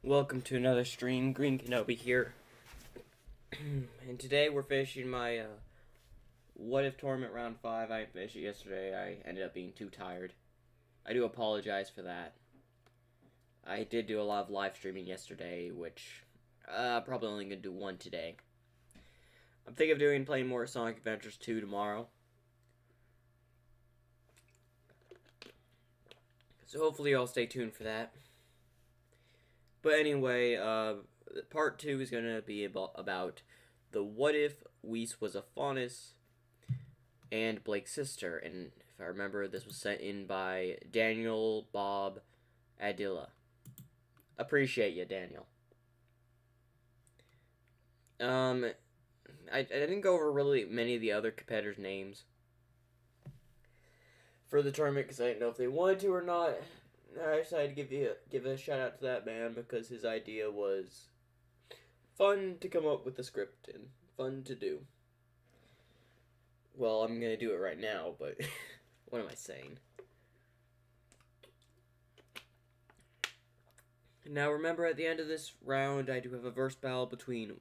Welcome to another stream. Green Kenobi here. And today we're finishing my What If Tournament Round 5. I finished it yesterday. I ended up being too tired. I do apologize for that. I did do a lot of live streaming yesterday, which probably only going to do one today. I'm thinking of playing more Sonic Adventures 2 tomorrow. So hopefully y'all stay tuned for that. But anyway, part 2 is going to be about the What If Whis was a Faunus and Blake's sister. And if I remember, this was sent in by Daniel Bob Adilla. Appreciate you, Daniel. I didn't go over really many of the other competitors' names for the tournament because I didn't know if they wanted to or not. I decided to give a shout out to that man because his idea was fun to come up with the script and fun to do. Well, I'm gonna do it right now, but what am I saying? Now remember, at the end of this round, I do have a verse battle between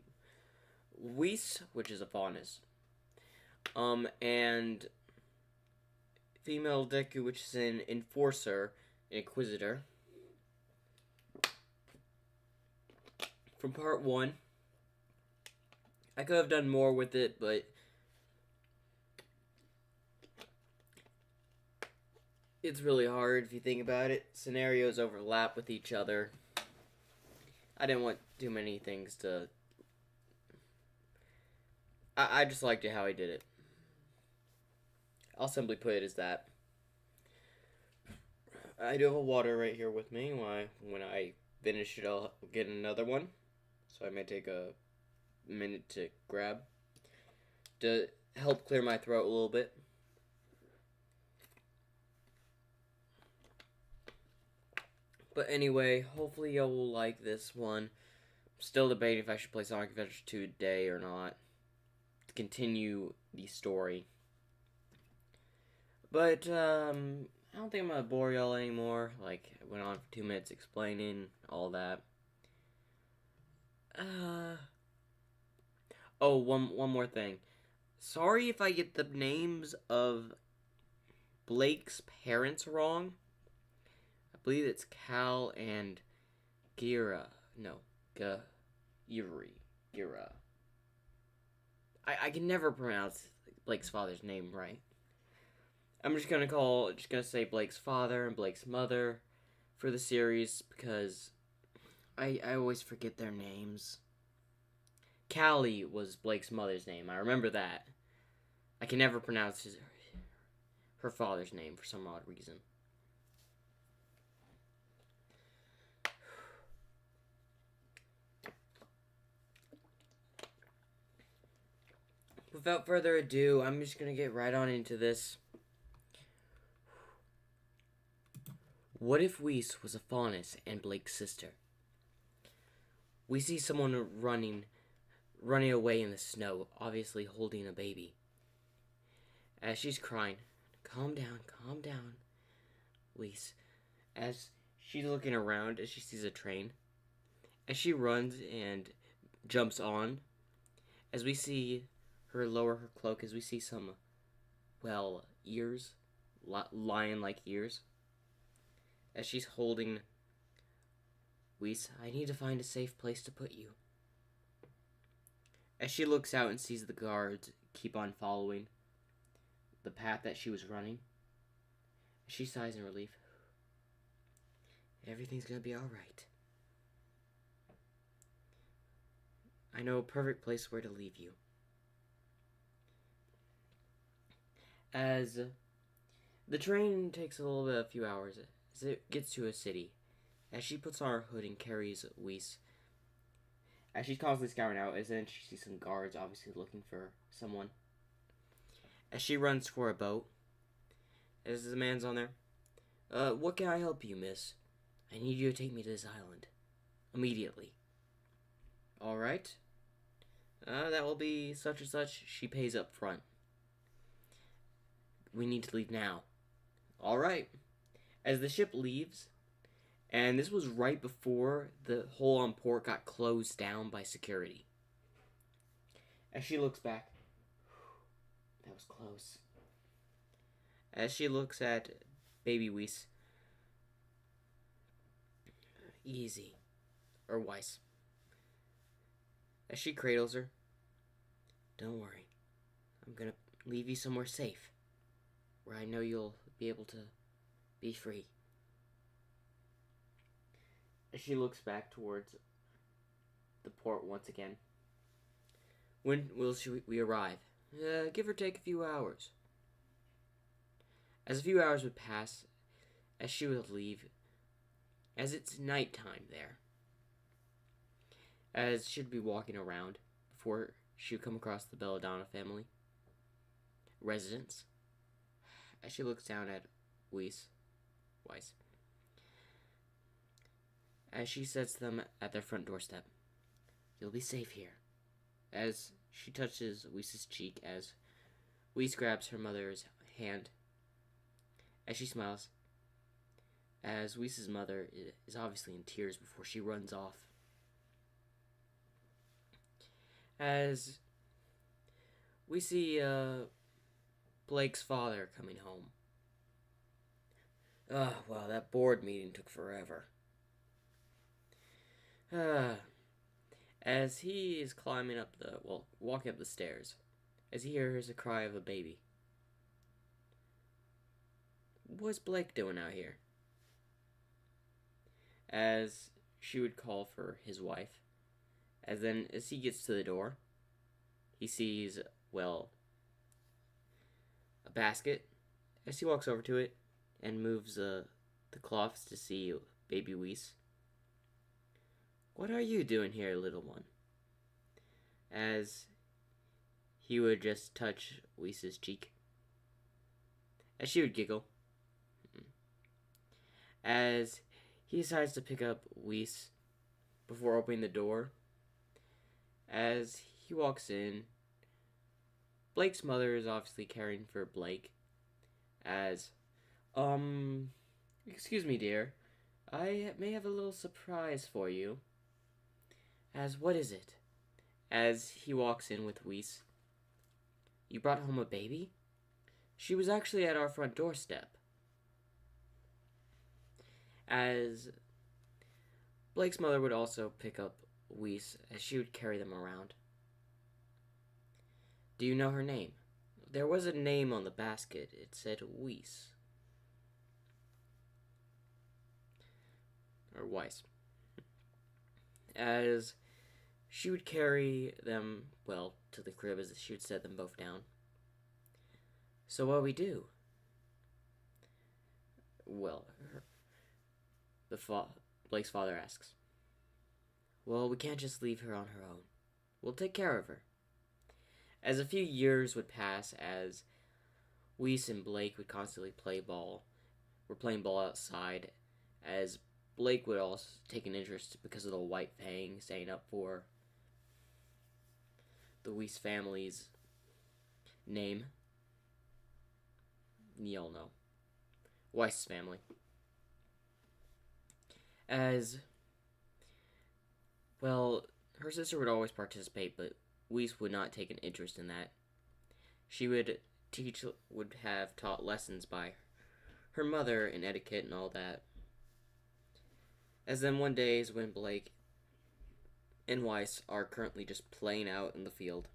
Whis, which is a Faunus, and female Deku, which is an Enforcer, an Inquisitor. From part 1. I could have done more with it, but it's really hard if you think about it. Scenarios overlap with each other. I didn't want too many things to... I just liked it how he did it. I'll simply put it as that. I do have a water right here with me. When I finish it, I'll get another one. So I may take a minute to grab to help clear my throat a little bit. But anyway, hopefully y'all will like this one. I'm still debating if I should play Sonic Adventure 2 today or not to continue the story. But I don't think I'm gonna bore y'all anymore. Like, I went on for 2 minutes explaining all that. Oh, one more thing. Sorry if I get the names of Blake's parents wrong. I believe it's Cal and Gira. No, Gira. I can never pronounce Blake's father's name right. I'm just gonna say Blake's father and Blake's mother for the series because I always forget their names. Callie was Blake's mother's name. I remember that. I can never pronounce her father's name for some odd reason. Without further ado, I'm just gonna get right on into this. What if Whis was a Faunus and Blake's sister? We see someone running away in the snow, obviously holding a baby. As she's crying, calm down, Whis. As she's looking around as she sees a train. As she runs and jumps on, as we see her lower her cloak, as we see some, ears, lion-like ears. As she's holding Whis, I need to find a safe place to put you. As she looks out and sees the guards keep on following the path that she was running, she sighs in relief. Everything's gonna be alright. I know a perfect place where to leave you. As the train takes a few hours as it gets to a city, as she puts on her hood and carries Whis, as she's constantly scouring out, as then she sees some guards obviously looking for someone. As she runs for a boat, as the man's on there, what can I help you, miss? I need you to take me to this island. Immediately. Alright. That will be such and such. She pays up front. We need to leave now. Alright. As the ship leaves, And this was right before the hole on port got closed down by security. As she looks back, that was close. As she looks at baby Weiss, easy, or Weiss. As she cradles her, don't worry, I'm gonna leave you somewhere safe, where I know you'll be able to be free. As she looks back towards the port once again. When will we arrive? Give or take a few hours. As a few hours would pass, as she would leave, as it's nighttime there, as she'd be walking around before she would come across the Belladonna family residence, as she looks down at Weiss, as she sets them at their front doorstep. You'll be safe here. As she touches Weiss's cheek, as Weiss grabs her mother's hand, as she smiles, as Weiss's mother is obviously in tears before she runs off. As we see Blake's father coming home. Wow, that board meeting took forever. As he is climbing up walking up the stairs, as he hears a cry of a baby. What's Blake doing out here? As she would call for his wife, as he gets to the door, he sees, a basket. As he walks over to it and moves the cloths to see baby Weiss. What are you doing here, little one? As he would just touch Weiss's cheek. As she would giggle. As he decides to pick up Weiss before opening the door. As he walks in, Blake's mother is obviously caring for Blake. As, excuse me, dear. I may have a little surprise for you. As, what is it? As he walks in with Weiss. You brought home a baby? She was actually at our front doorstep. As Blake's mother would also pick up Weiss as she would carry them around. Do you know her name? There was a name on the basket. It said Weiss. Or Weiss. As she would carry them, to the crib as she would set them both down. So what we do? Blake's father asks. Well, we can't just leave her on her own. We'll take care of her. As a few years would pass, as Weiss and Blake would constantly play ball, were playing ball outside, as Blake would also take an interest because of the White Fang staying up for the Weiss family's name. You'll know. Weiss family. As, her sister would always participate, but Weiss would not take an interest in that. She would have taught lessons by her mother in etiquette and all that. As then one day is when Blake and Weiss are currently just playing out in the field.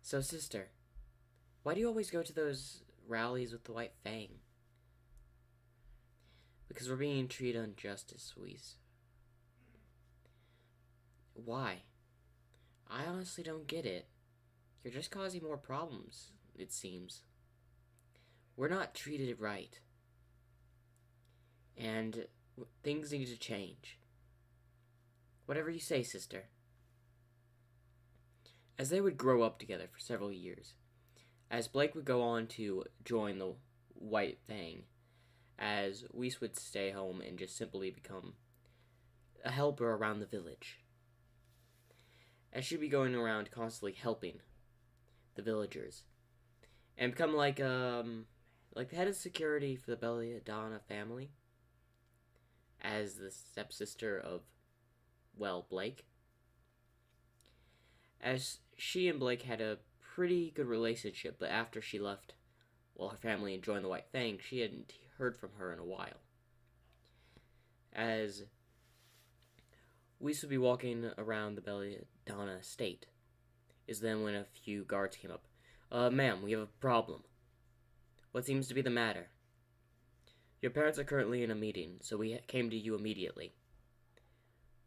So, sister, why do you always go to those rallies with the White Fang? Because we're being treated unjustice, Weiss. Why? I honestly don't get it. You're just causing more problems, it seems. We're not treated right. And things need to change. Whatever you say, sister. As they would grow up together for several years, as Blake would go on to join the White Fang, as Weiss would stay home and just simply become a helper around the village. As she'd be going around constantly helping the villagers. And become like the head of security for the Belladonna family. as the stepsister of, well, Blake. As she and Blake had a pretty good relationship, but after she left, well, her family and joined the White Fang, she hadn't heard from her in a while. As we used to be walking around the Belladonna estate, is then when a few guards came up. Ma'am, we have a problem. What seems to be the matter? Your parents are currently in a meeting, so we came to you immediately.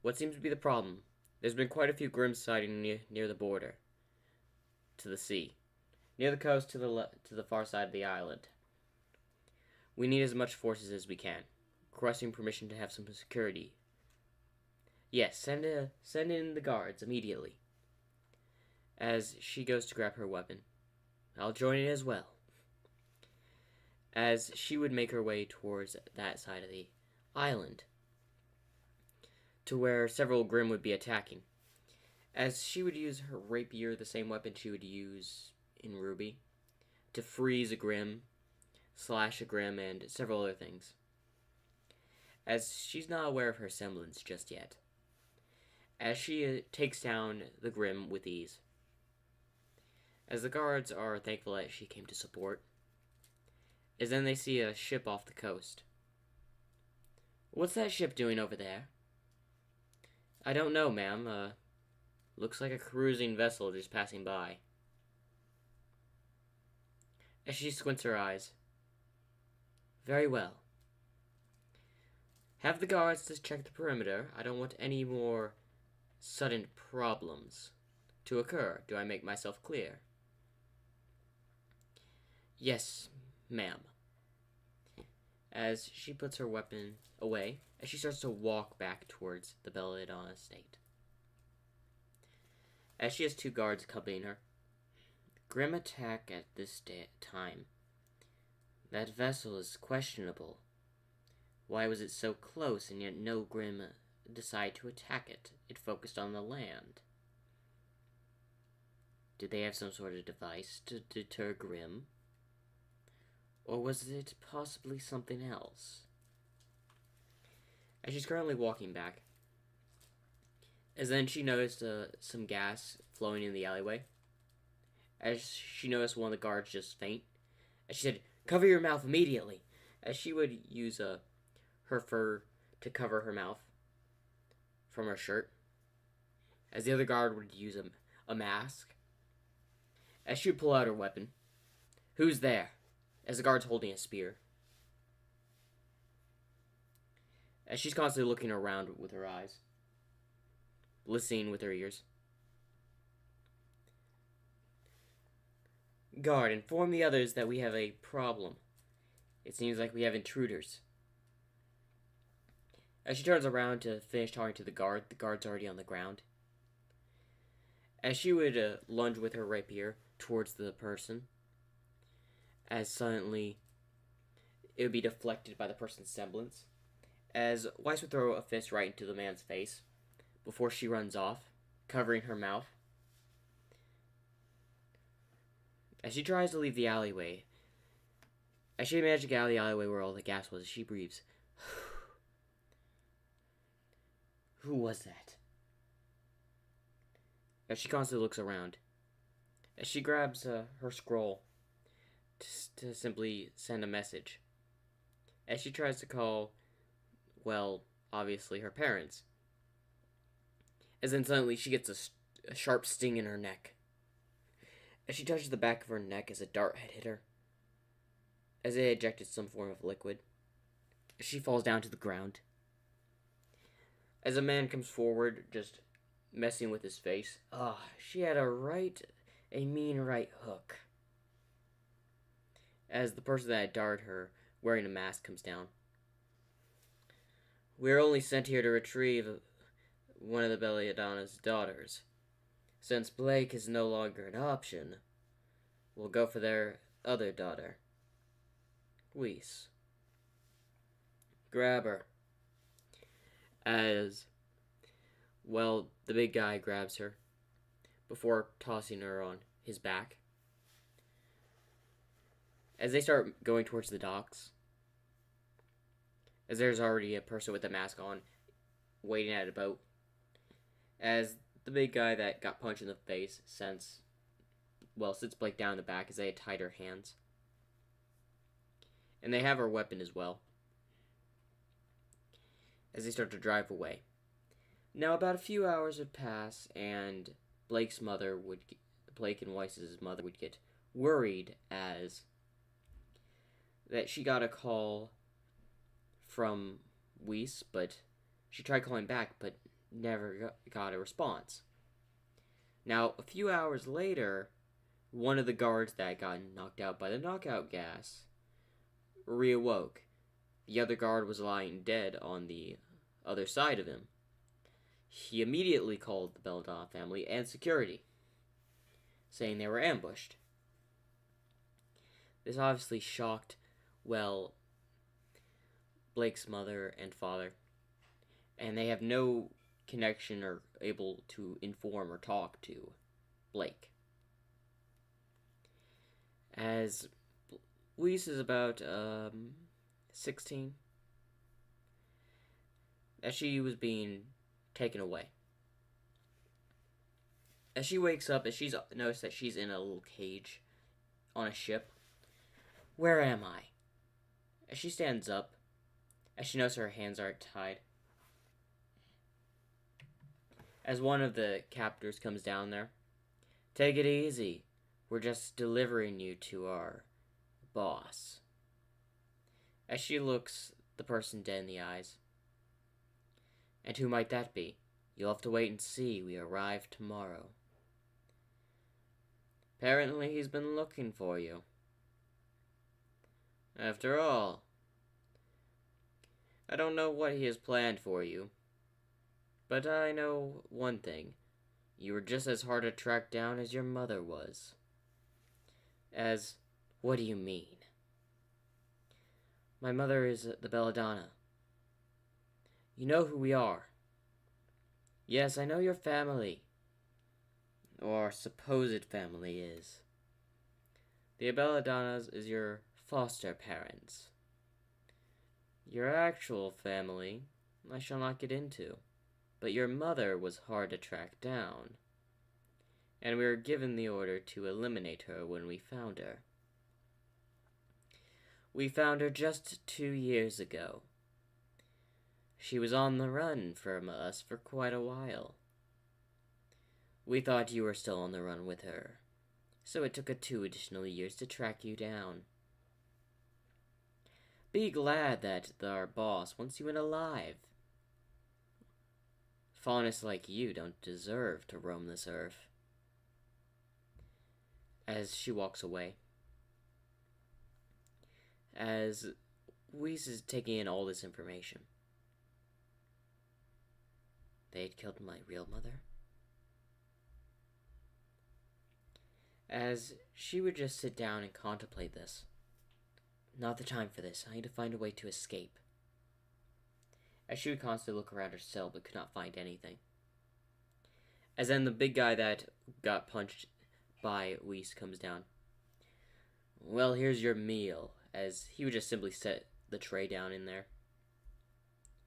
What seems to be the problem? There's been quite a few Grimm sightings near the border to the sea, near the coast to the far side of the island. We need as much forces as we can. Requesting permission to have some security. Yes, send in the guards immediately. As she goes to grab her weapon, I'll join it as well. As she would make her way towards that side of the island, to where several Grimm would be attacking. As she would use her rapier, the same weapon she would use in RWBY, to freeze a Grimm, slash a Grimm, and several other things. As she's not aware of her semblance just yet. As she takes down the Grimm with ease. As the guards are thankful that she came to support. As then they see a ship off the coast. What's that ship doing over there? I don't know, ma'am. Looks like a cruising vessel just passing by. As she squints her eyes. Very well. Have the guards to check the perimeter. I don't want any more sudden problems to occur. Do I make myself clear? Yes, ma'am. As she puts her weapon away, as she starts to walk back towards the Belladonna estate. As she has two guards accompanying her. Grimm attack at this time. That vessel is questionable. Why was it so close and yet no Grimm decided to attack it? It focused on the land. Did they have some sort of device to deter Grimm? Or was it possibly something else? As she's currently walking back, as then she noticed some gas flowing in the alleyway. As she noticed one of the guards just faint. As she said, "Cover your mouth immediately!" As she would use her fur to cover her mouth from her shirt. As the other guard would use a mask. As she would pull out her weapon. Who's there? As the guard's holding a spear. As she's constantly looking around with her eyes. Listening with her ears. Guard, inform the others that we have a problem. It seems like we have intruders. As she turns around to finish talking to the guard's already on the ground. As she would lunge with her rapier towards the person. As suddenly it would be deflected by the person's semblance. As Weiss would throw a fist right into the man's face before she runs off, covering her mouth. As she tries to leave the alleyway, as she managed to get out of the alleyway where all the gas was, she breathes. Who was that? As she constantly looks around. As she grabs her scroll to simply send a message. As she tries to call, well, obviously her parents. As then suddenly she gets a sharp sting in her neck. As she touches the back of her neck as a dart had hit her. As it ejected some form of liquid. As she falls down to the ground. As a man comes forward, just messing with his face. She had a mean right hook. As the person that had darted her, wearing a mask, comes down. We're only sent here to retrieve one of the Belladonna's daughters. Since Blake is no longer an option, we'll go for their other daughter. Weiss. Grab her. As, well, the big guy grabs her before tossing her on his back. As they start going towards the docks, as there's already a person with a mask on waiting at a boat. As the big guy that got punched in the face sits Blake down in the back as they had tied her hands. And they have her weapon as well, as they start to drive away. Now, about a few hours would pass, and Blake and Weiss's mother would get worried as that she got a call from Weiss, but she tried calling back, but never got a response. Now, a few hours later, one of the guards that got knocked out by the knockout gas reawoke. The other guard was lying dead on the other side of him. He immediately called the Belladonna family and security, saying they were ambushed. This obviously shocked, Blake's mother and father, and they have no connection or able to inform or talk to Blake. As Weiss is about 16, as she was being taken away. As she wakes up, as she's noticed that she's in a little cage on a ship. Where am I? As she stands up, as she knows her hands aren't tied, as one of the captors comes down there, take it easy. We're just delivering you to our boss. As she looks the person dead in the eyes. And who might that be? You'll have to wait and see. We arrive tomorrow. Apparently he's been looking for you. After all, I don't know what he has planned for you, but I know one thing. You were just as hard to track down as your mother was. What do you mean? My mother is the Belladonna. You know who we are. Yes, I know your family. Or supposed family is. The Belladonnas is your foster parents. Your actual family, I shall not get into. But your mother was hard to track down. And we were given the order to eliminate her when we found her. We found her just 2 years ago. She was on the run from us for quite a while. We thought you were still on the run with her, so it took 2 additional years to track you down. Be glad that our boss wants you in alive. Faunus like you don't deserve to roam this earth. As she walks away, as Weiss is taking in all this information. They had killed my real mother? As she would just sit down and contemplate this. Not the time for this. I need to find a way to escape. As she would constantly look around her cell but could not find anything. As then the big guy that got punched by Weiss comes down. Well, here's your meal. As he would just simply set the tray down in there.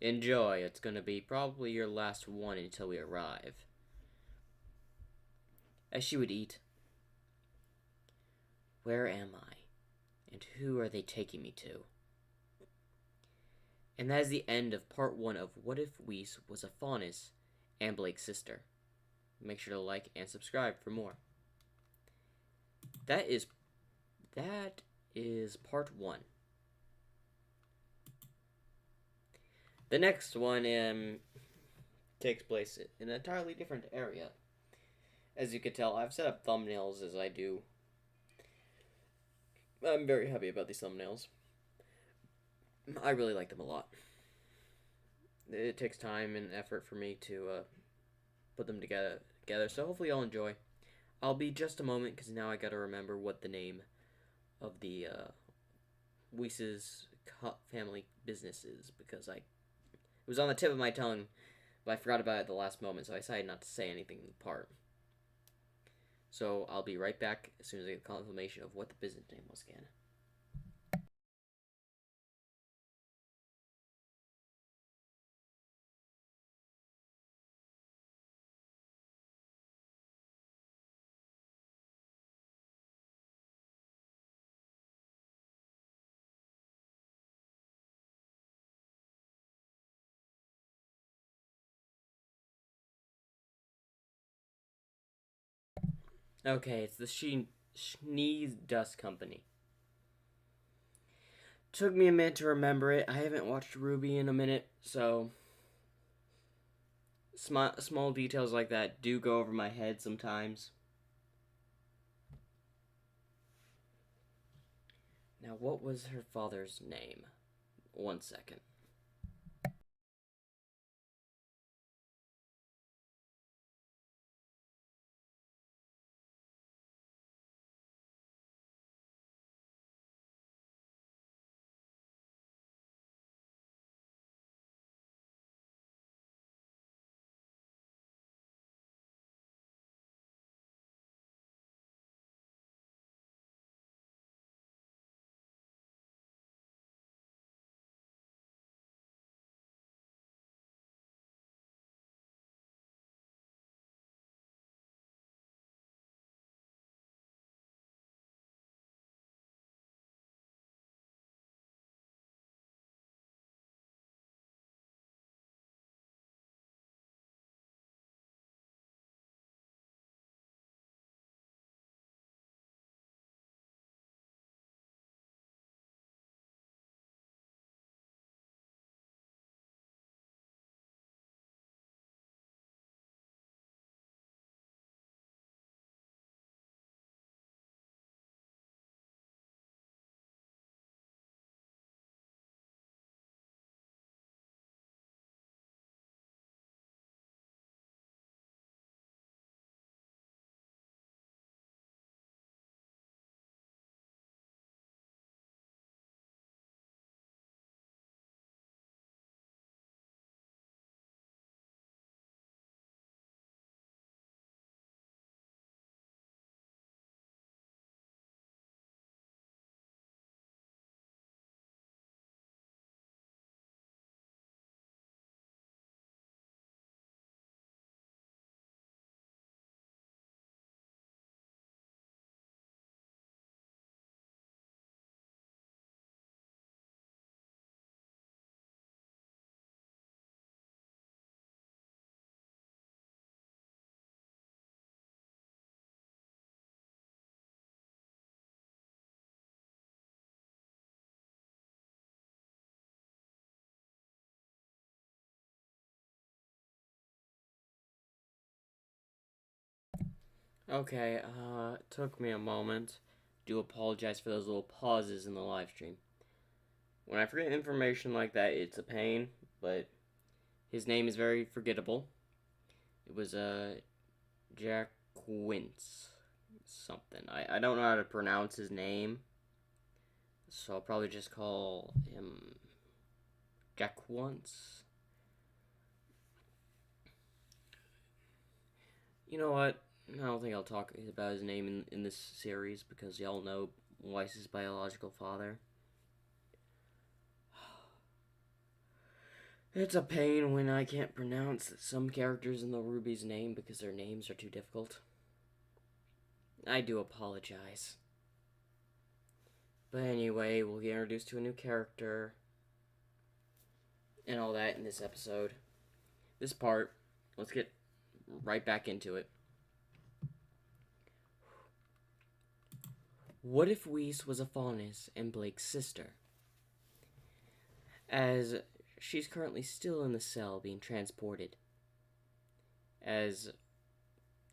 Enjoy. It's going to be probably your last one until we arrive. As she would eat. Where am I? And who are they taking me to? And that is the end of part 1 of What If Weiss Was a Faunus and Blake's Sister. Make sure to like and subscribe for more. That is part 1. The next one takes place in an entirely different area. As you can tell, I've set up thumbnails as I do. I'm very happy about these thumbnails. I really like them a lot. It takes time and effort for me to put them together, so hopefully you'll enjoy. I'll be just a moment, because now I gotta remember what the name of the Weiss's family business is, because it was on the tip of my tongue, but I forgot about it at the last moment, so I decided not to say anything in the part. So I'll be right back as soon as I get confirmation of what the business name was again. Okay, it's the Schnee Dust Company. Took me a minute to remember it. I haven't watched RWBY in a minute, so small details like that do go over my head sometimes. Now, what was her father's name? 1 second. Okay, took me a moment. Do apologize for those little pauses in the live stream. When I forget information like that, it's a pain, but his name is very forgettable. It was, Jack Quince something. I don't know how to pronounce his name, so I'll probably just call him Jack Once. You know what? I don't think I'll talk about his name in this series because y'all know Weiss's biological father. It's a pain when I can't pronounce some characters in the RWBY's name because their names are too difficult. I do apologize. But anyway, we'll get introduced to a new character and all that in this episode. This part, let's get right back into it. What if Weiss was a Faunus and Blake's sister? As she's currently still in the cell being transported. As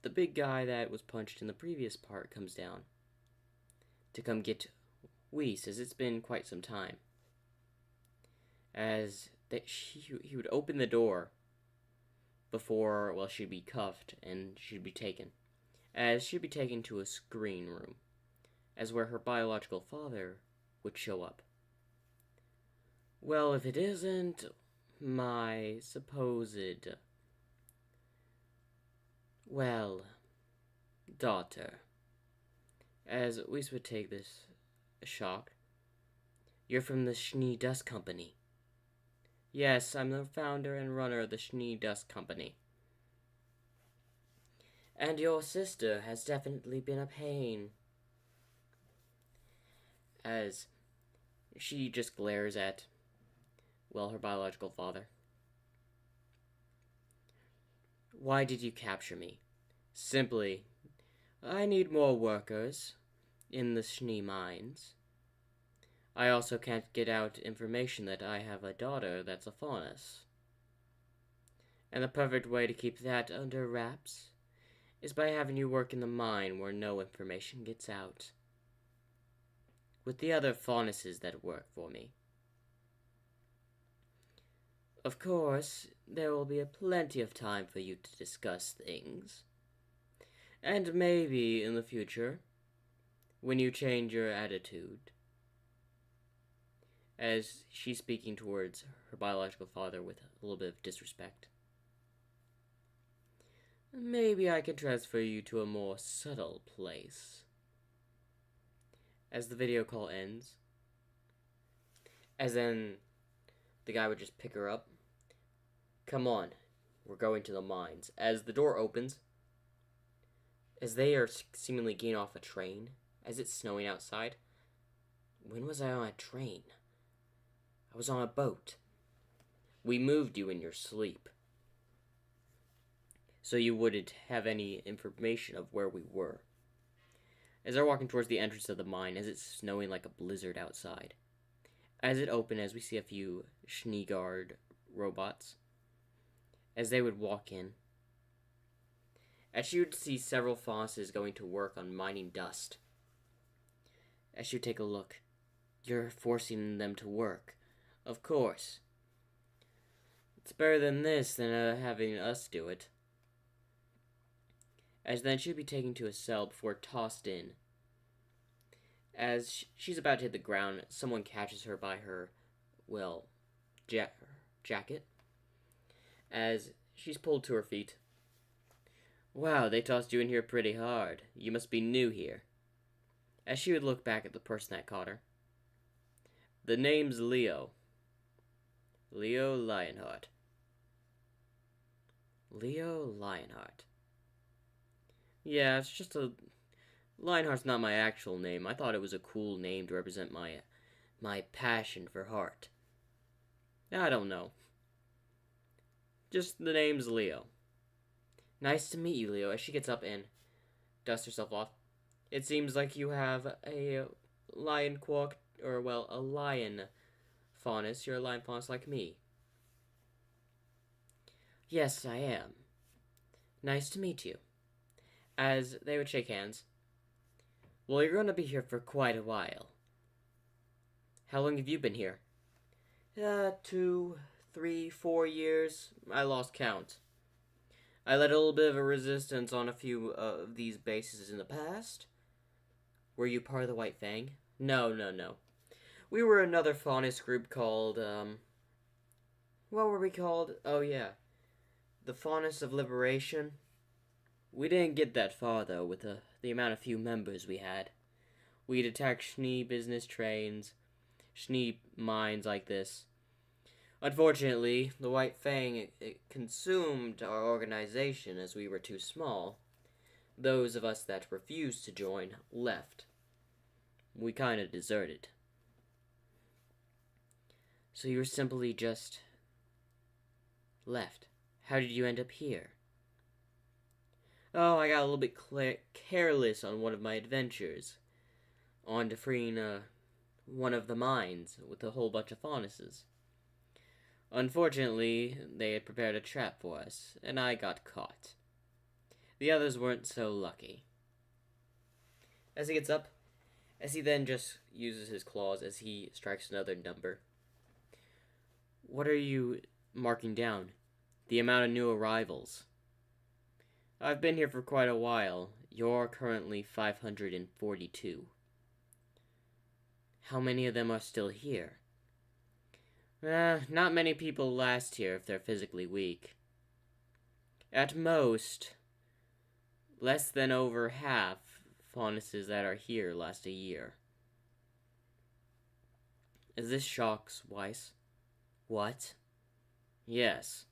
the big guy that was punched in the previous part comes down to come get Weiss, as it's been quite some time. As he would open the door before, well, she'd be cuffed and she'd be taken. As she'd be taken to a screen room, as where her biological father would show up. Well, if it isn't my supposed, well, daughter. As Weiss would take this shock. You're from the Schnee Dust Company. Yes, I'm the founder and runner of the Schnee Dust Company. And your sister has definitely been a pain. As she just glares at, well, her biological father. Why did you capture me? Simply, I need more workers in the Schnee mines. I also can't get out information that I have a daughter that's a faunus. And the perfect way to keep that under wraps is by having you work in the mine where no information gets out. With the other faunuses that work for me. Of course, there will be plenty of time for you to discuss things. And maybe in the future, when you change your attitude, as she's speaking towards her biological father with a little bit of disrespect, maybe I can transfer you to a more subtle place. As the video call ends, as then the guy would just pick her up. Come on, we're going to the mines. As the door opens, as they are seemingly getting off a train, as it's snowing outside. When was I on a train? I was on a boat. We moved you in your sleep, so you wouldn't have any information of where we were. As they're walking towards the entrance of the mine, as it's snowing like a blizzard outside. As it opened, as we see a few Schneegard robots, as they would walk in, as she would see several faunuses going to work on mining dust. As she would take a look, you're forcing them to work. Of course. It's better than this than having us do it. As then she'd be taken to a cell before tossed in. As she's about to hit the ground, someone catches her by her, jacket. As she's pulled to her feet. Wow, they tossed you in here pretty hard. You must be new here. As she would look back at the person that caught her. The name's Leo. Leo Lionheart. Leo Lionheart. Yeah, it's just a... Lionheart's not my actual name. I thought it was a cool name to represent my passion for heart. I don't know. Just the name's Leo. Nice to meet you, Leo. As she gets up and dusts herself off. It seems like you have a lion quark, or well, a lion faunus. You're a lion faunus like me. Yes, I am. Nice to meet you. As they would shake hands. Well, you're going to be here for quite a while. How long have you been here? 2, 3, 4 years. I lost count. I led a little bit of a resistance on a few of these bases in the past. Were you part of the White Fang? No. We were another faunus group called, what were we called? Oh, yeah. The Faunus of Liberation. We didn't get that far, though, with the amount of few members we had. We'd attack Schnee business trains, Schnee mines like this. Unfortunately, the White Fang consumed our organization as we were too small. Those of us that refused to join left. We kind of deserted. So you were simply just left. How did you end up here? Oh, I got a little bit careless on one of my adventures. On to freeing one of the mines with a whole bunch of faunuses. Unfortunately, they had prepared a trap for us, and I got caught. The others weren't so lucky. As he gets up, as he then just uses his claws as he strikes another number. What are you marking down? The amount of new arrivals. I've been here for quite a while. You're currently 542. How many of them are still here? Not many people last here if they're physically weak. At most, less than over half faunuses that are here last a year. Is this shocks Weiss? What? Yes.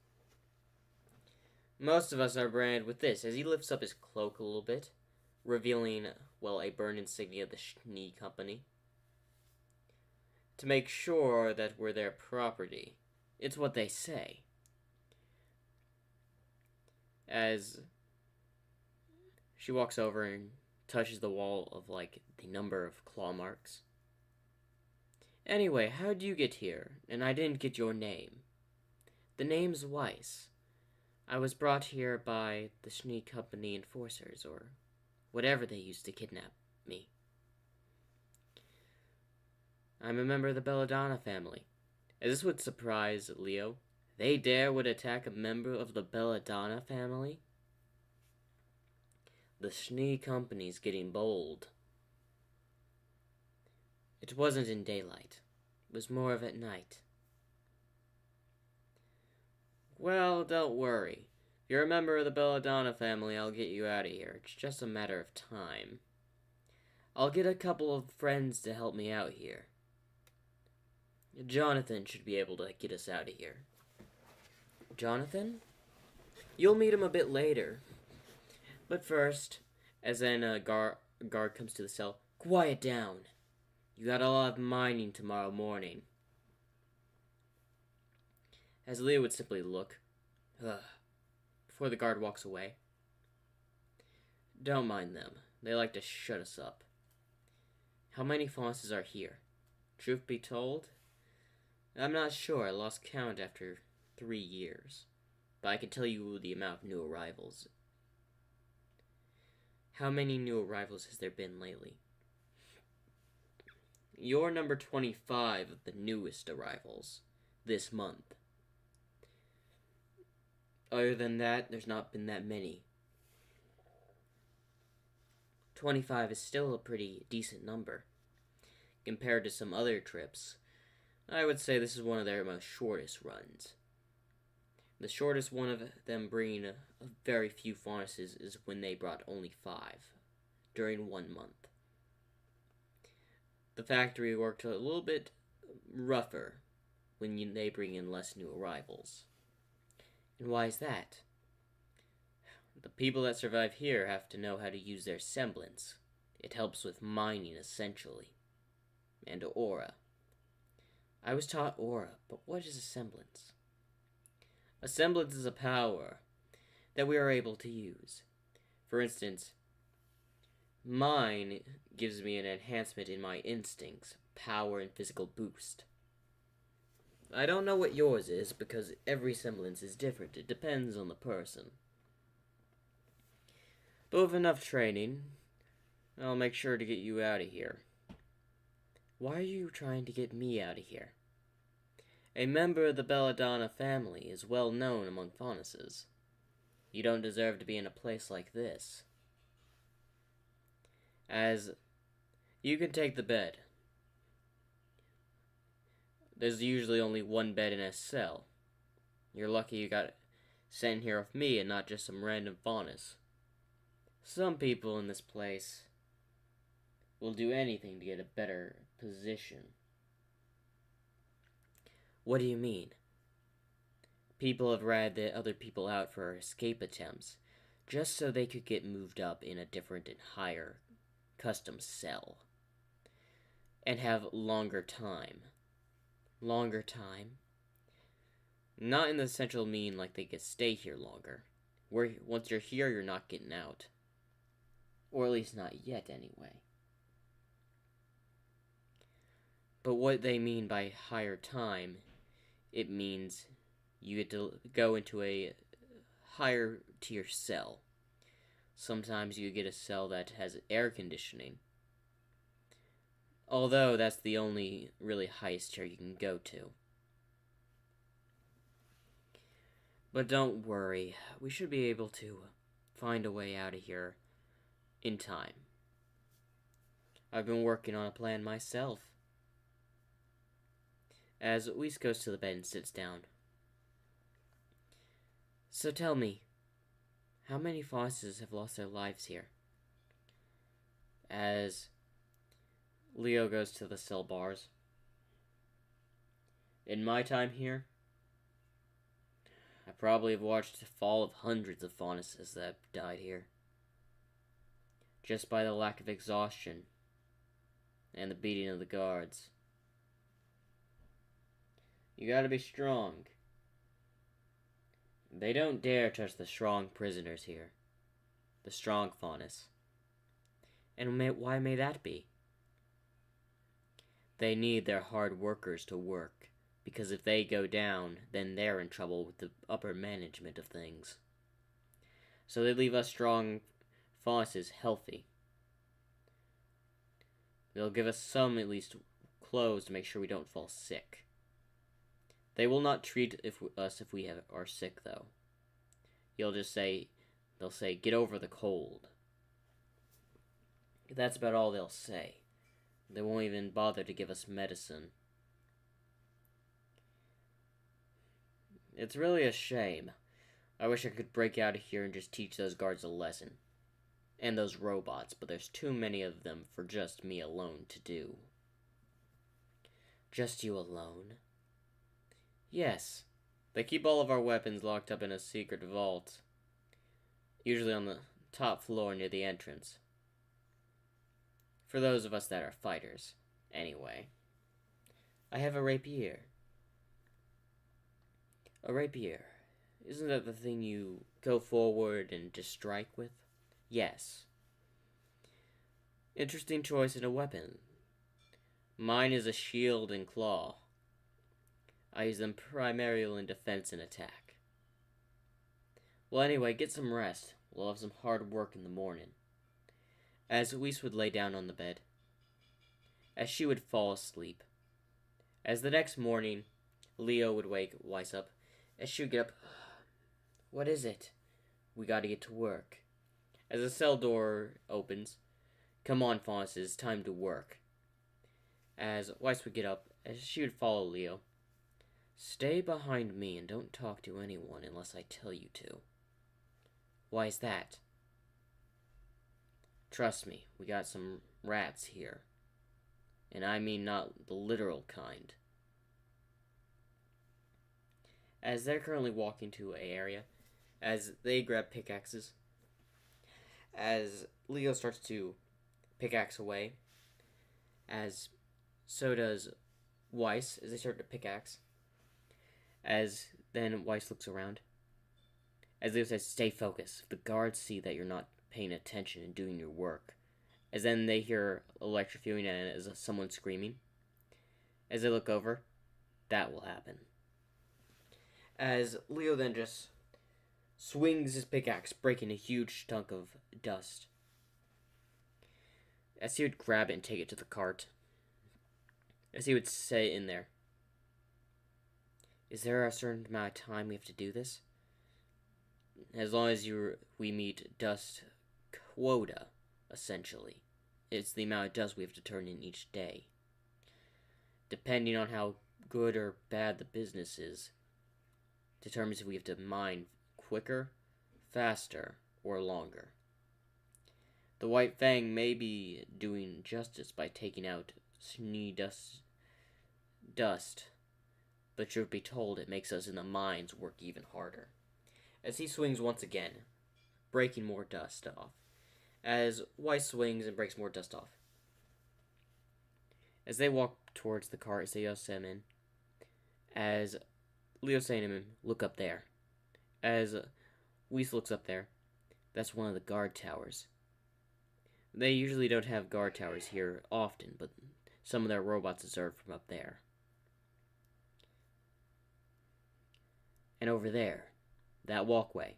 Most of us are branded with this, as he lifts up his cloak a little bit, revealing, well, a burn insignia of the Schnee Company. To make sure that we're their property. It's what they say. She walks over and touches the wall of, like, the number of claw marks. Anyway, how'd you get here? And I didn't get your name. The name's Weiss. I was brought here by the Schnee Company enforcers, or whatever they used to kidnap me. I'm a member of the Belladonna family. As this would surprise Leo, they would attack a member of the Belladonna family? The Schnee Company's getting bold. It wasn't in daylight. It was more of at night. Well, don't worry. If you're a member of the Belladonna family, I'll get you out of here. It's just a matter of time. I'll get a couple of friends to help me out here. Jonathan should be able to get us out of here. Jonathan? You'll meet him a bit later. But first, as then a guard comes to the cell, quiet down. You got a lot of mining tomorrow morning. As Leo would simply look, before the guard walks away. Don't mind them. They like to shut us up. How many Faunces are here? Truth be told, I'm not sure. I lost count after 3 years. But I can tell you the amount of new arrivals. How many new arrivals has there been lately? You're number 25 of the newest arrivals this month. Other than that, there's not been that many. 25 is still a pretty decent number. Compared to some other trips, I would say this is one of their most shortest runs. The shortest one of them bringing a very few Faunuses is when they brought only 5 during 1 month. The factory worked a little bit rougher when they bring in less new arrivals. And why is that? The people that survive here have to know how to use their semblance. It helps with mining, essentially. And aura. I was taught aura, but what is a semblance? A semblance is a power that we are able to use. For instance, mine gives me an enhancement in my instincts, power, and physical boost. I don't know what yours is, because every semblance is different. It depends on the person. But with enough training, I'll make sure to get you out of here. Why are you trying to get me out of here? A member of the Belladonna family is well known among Faunuses. You don't deserve to be in a place like this. As you can take the bed. There's usually only 1 bed in a cell. You're lucky you got sent here with me and not just some random Faunus. Some people in this place will do anything to get a better position. What do you mean? People have ratted other people out for escape attempts, just so they could get moved up in a different and higher custom cell. And have longer time. Longer time? Not in the essential mean like they could stay here longer. Once you're here, you're not getting out. Or at least not yet, anyway. But what they mean by higher time, it means you get to go into a higher tier cell. Sometimes you get a cell that has air conditioning. Although that's the only really highest tier you can go to. But don't worry, we should be able to find a way out of here in time. I've been working on a plan myself. As Weiss goes to the bed and sits down. So tell me, how many Faunuses have lost their lives here? As Leo goes to the cell bars. In my time here, I probably have watched the fall of hundreds of Faunuses that have died here. Just by the lack of exhaustion and the beating of the guards. You gotta be strong. They don't dare touch the strong prisoners here. The strong Faunus. And why may that be? They need their hard workers to work, because if they go down, then they're in trouble with the upper management of things. So they leave us strong Faunuses healthy. They'll give us some, at least, clothes to make sure we don't fall sick. They will not treat us if we are sick, though. They'll say, get over the cold. That's about all they'll say. They won't even bother to give us medicine. It's really a shame. I wish I could break out of here and just teach those guards a lesson. And those robots, but there's too many of them for just me alone to do. Just you alone? Yes. They keep all of our weapons locked up in a secret vault. Usually on the top floor near the entrance. For those of us that are fighters, anyway. I have a rapier. A rapier. Isn't that the thing you go forward and just strike with? Yes. Interesting choice in a weapon. Mine is a shield and claw. I use them primarily in defense and attack. Well, anyway, get some rest. We'll have some hard work in the morning. As Weiss would lay down on the bed, as she would fall asleep, as the next morning, Leo would wake Weiss up, as she would get up. What is it? We gotta get to work. As the cell door opens, come on, Faunus, it's time to work. As Weiss would get up, as she would follow Leo, stay behind me and don't talk to anyone unless I tell you to. Why is that? Trust me, we got some rats here. And I mean not the literal kind. As they're currently walking to an area, as they grab pickaxes, as Leo starts to pickaxe away, as so does Weiss as they start to pickaxe, as then Weiss looks around, as Leo says, stay focused. If the guards see that you're not paying attention and doing your work, as then they hear electrocuting and as someone screaming, as they look over, that will happen. As Leo then just swings his pickaxe, breaking a huge chunk of dust. As he would grab it and take it to the cart, as he would say in there, is there a certain amount of time we have to do this? As long as we meet dust quota, essentially. It's the amount of dust we have to turn in each day. Depending on how good or bad the business is, determines if we have to mine quicker, faster, or longer. The White Fang may be doing justice by taking out Schnee dust, but truth be told, it makes us in the mines work even harder. As he swings once again, breaking more dust off. As Weiss swings and breaks more dust off. As they walk towards the cart, as Leo saying him, as Leo saying to him, look up there. As Weiss looks up there, that's one of the guard towers. They usually don't have guard towers here often, but some of their robots observe from up there. And over there, that walkway,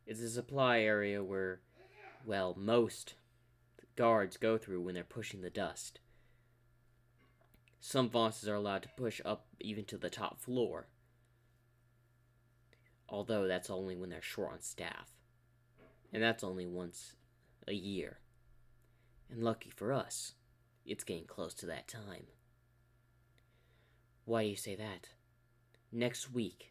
is a supply area where, well, most guards go through when they're pushing the dust. Some bosses are allowed to push up even to the top floor, although that's only when they're short on staff, and that's only once a year. And lucky for us, it's getting close to that time. Why do you say that? Next week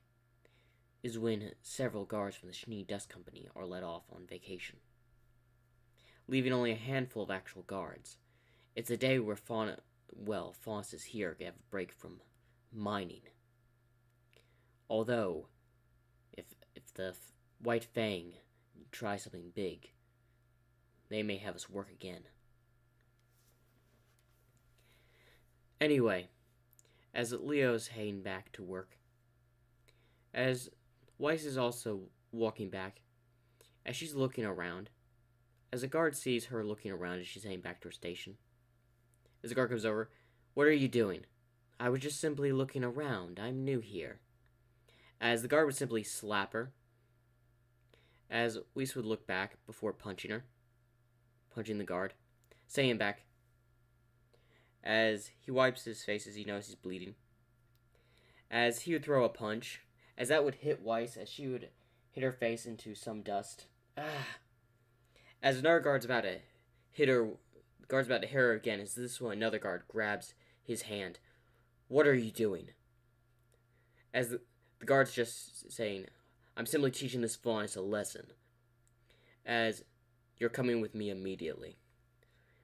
is when several guards from the Schnee Dust Company are let off on vacation, leaving only a handful of actual guards. It's a day where Faunus is here to have a break from mining. Although, if the White Fang try something big, they may have us work again. Anyway, as Leo's heading back to work, as Weiss is also walking back, As she's looking around, as a guard sees her looking around as she's heading back to her station, as the guard comes over, "What are you doing?" "I was just simply looking around. I'm new here." As the guard would simply slap her, as Weiss would look back before punching the guard, saying back, as he wipes his face as he knows he's bleeding, as he would throw a punch, as that would hit Weiss, as she would hit her face into some dust. As another guard's about to hit her, again, as this one, another guard grabs his hand. "What are you doing?" As the guard's just saying, "I'm simply teaching this Faunus a lesson. As you're coming with me immediately."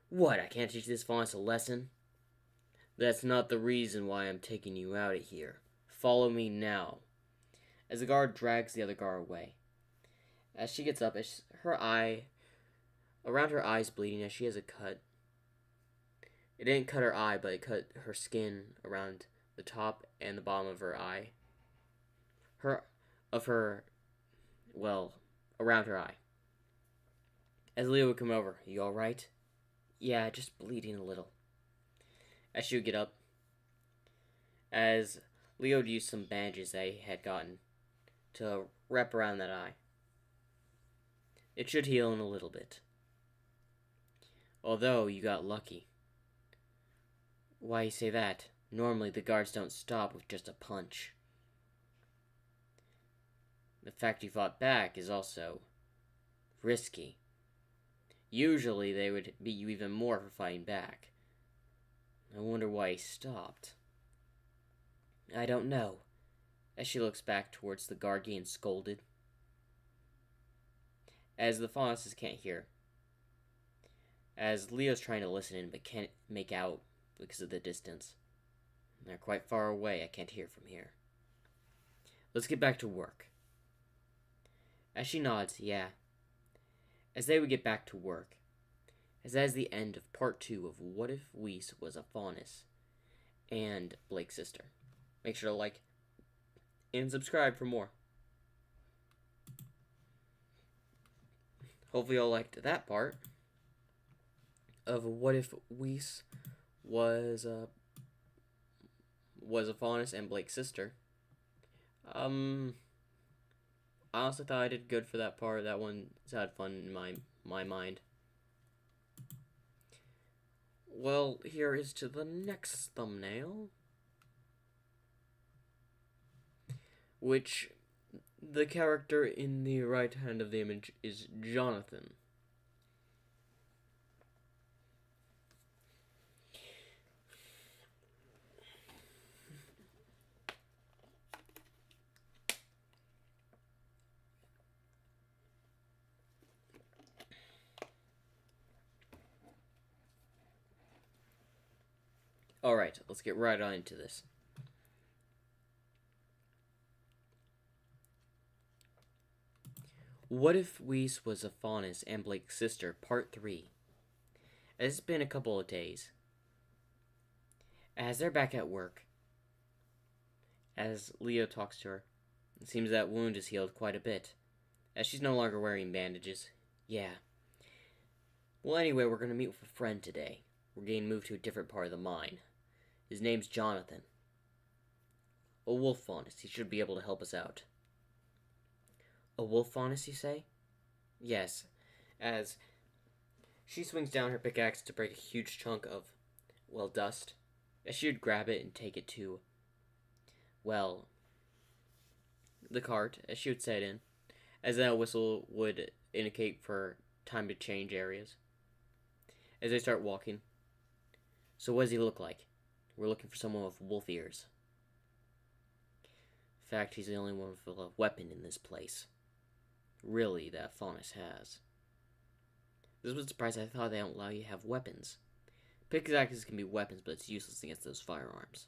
"What, I can't teach this Faunus a lesson?" "That's not the reason why I'm taking you out of here. Follow me now." As the guard drags the other guard away. As she gets up, as around her eye's bleeding, as she has a cut. It didn't cut her eye, but it cut her skin around the top and the bottom of her eye. Around her eye. As Leo would come over, "You alright?" "Yeah, just bleeding a little." As she would get up, as Leo would use some bandages they had gotten to wrap around that eye. "It should heal in a little bit. Although you got lucky." "Why you say that? Normally the guards don't stop with just a punch." "The fact you fought back is also risky. Usually they would beat you even more for fighting back. I wonder why he stopped." "I don't know." As she looks back towards the guard getting scolded. As the Faunuses can't hear. As Leo's trying to listen in but can't make out because of the distance. "They're quite far away. I can't hear from here. Let's get back to work." As she nods, "Yeah." As they would get back to work. As that is the end of part 2 of What If Weiss Was a Faunus and Blake's sister. Make sure to like and subscribe for more. Hopefully y'all liked that part of What If Weiss was a Faunus and Blake's sister. I honestly thought I did good for that part. That one had fun in my mind. Well, here is to the next thumbnail, which the character in the right hand of the image is Jonathan. Alright, let's get right on into this. What If Weiss Was a Faunus and Blake's Sister, Part 3. It's been a couple of days. As they're back at work, as Leo talks to her, it seems that wound is healed quite a bit, as she's no longer wearing bandages. "Yeah. Well, anyway, we're going to meet with a friend today. We're getting moved to a different part of the mine. His name's Jonathan. A wolf faunus. He should be able to help us out." "A wolf faunus, you say?" "Yes." As she swings down her pickaxe to break a huge chunk of, dust, as she would grab it and take it to, the cart, as she would set it in, as then a whistle would indicate for time to change areas. As they start walking. "So what does he look like?" "We're looking for someone with wolf ears." "In fact, he's the only one with a weapon in this place. Really, that Faunus has." This was surprising. I thought they don't allow you to have weapons. Pickaxes can be weapons, but it's useless against those firearms.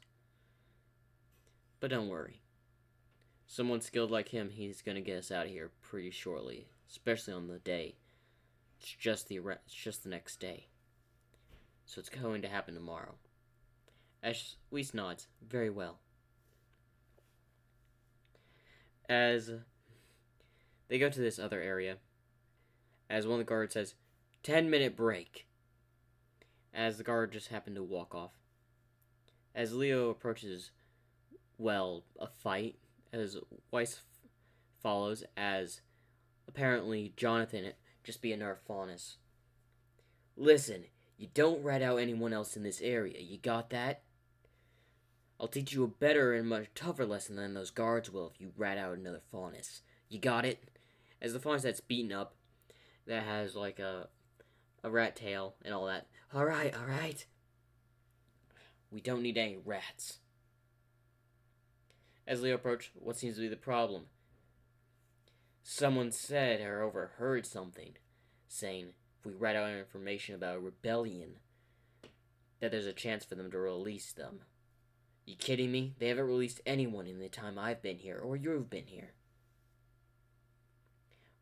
But don't worry. Someone skilled like him, he's gonna get us out of here pretty shortly, especially on the day. It's just the next day. So it's going to happen tomorrow. As Weiss nods, "Very well." As they go to this other area, as one of the guards says, 10-minute break, as the guard just happened to walk off. As Leo approaches, a fight, as Weiss follows, as apparently Jonathan just be another Faunus. Listen, you don't rat out anyone else in this area, you got that? I'll teach you a better and much tougher lesson than those guards will if you rat out another Faunus. You got it? As the Faunus that's beaten up, that has like a rat tail and all that. Alright. We don't need any rats. As Leo approached, what seems to be the problem? Someone said or overheard something, saying if we rat out information about a rebellion, that there's a chance for them to release them. You kidding me? They haven't released anyone in the time I've been here, or you've been here.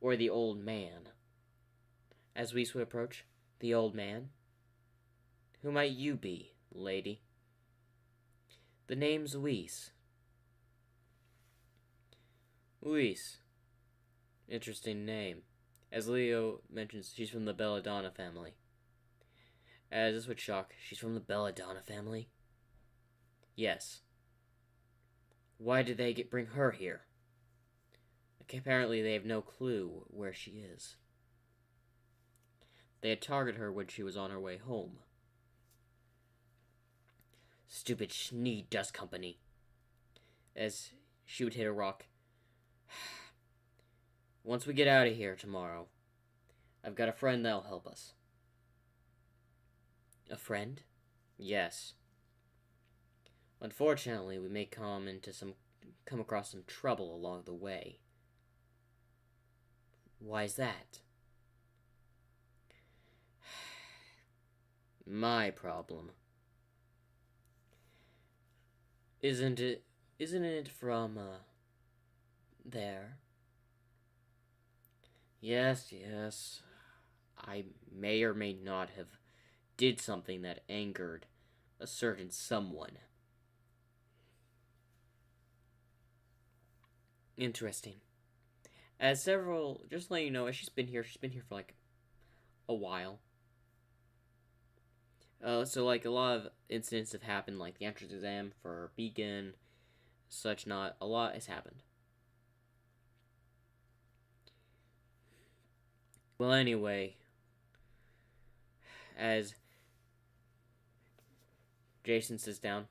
Or the old man. As Weiss would approach, the old man? Who might you be, lady? The name's Weiss. Weiss. Interesting name. As Leo mentions, she's from the Belladonna family. As this would shock, she's from the Belladonna family? Yes. Why did they bring her here? Apparently they have no clue where she is. They had targeted her when she was on her way home. Stupid Schnee Dust Company. As she would hit a rock. Once we get out of here tomorrow, I've got a friend that'll help us. A friend? Yes. Unfortunately, we may come across some trouble along the way. Why's that? My problem. Isn't it from, there? Yes. I may or may not have did something that angered a certain someone. Interesting. Just to let you know, as she's been here for like a while. So like a lot of incidents have happened, like the entrance exam for Beacon, a lot has happened. Well, anyway, as Jason sits down,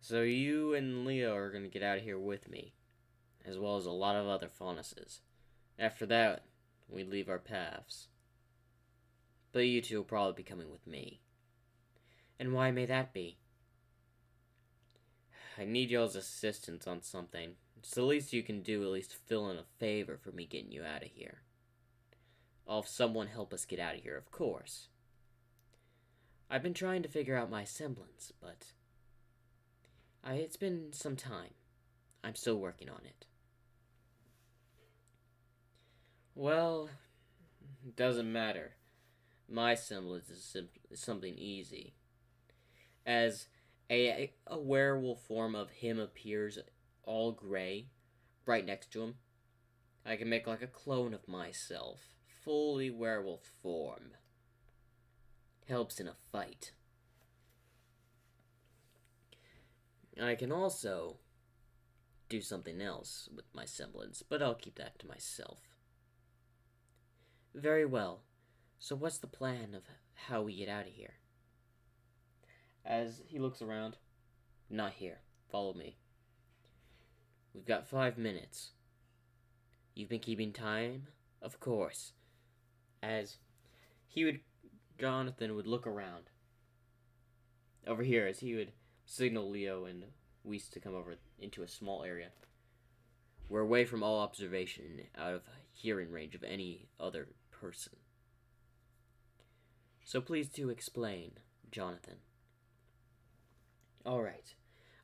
so you and Leo are going to get out of here with me, as well as a lot of other Faunuses. After that, we leave our paths. But you two will probably be coming with me. And why may that be? I need y'all's assistance on something. It's the least you can do, at least fill in a favor for me getting you out of here. I'll have someone help us get out of here, of course. I've been trying to figure out my semblance, but it's been some time. I'm still working on it. Well, it doesn't matter. My semblance is something easy. As a werewolf form of him appears all gray right next to him, I can make like a clone of myself, fully werewolf form. Helps in a fight. I can also do something else with my semblance, but I'll keep that to myself. Very well. So what's the plan of how we get out of here? As he looks around, not here. Follow me. We've got 5 minutes. You've been keeping time? Of course. As Jonathan would look around. Over here, as he would signal Leo and Weiss to come over into a small area. We're away from all observation, out of hearing range of any other person. So please do explain, Jonathan. Alright.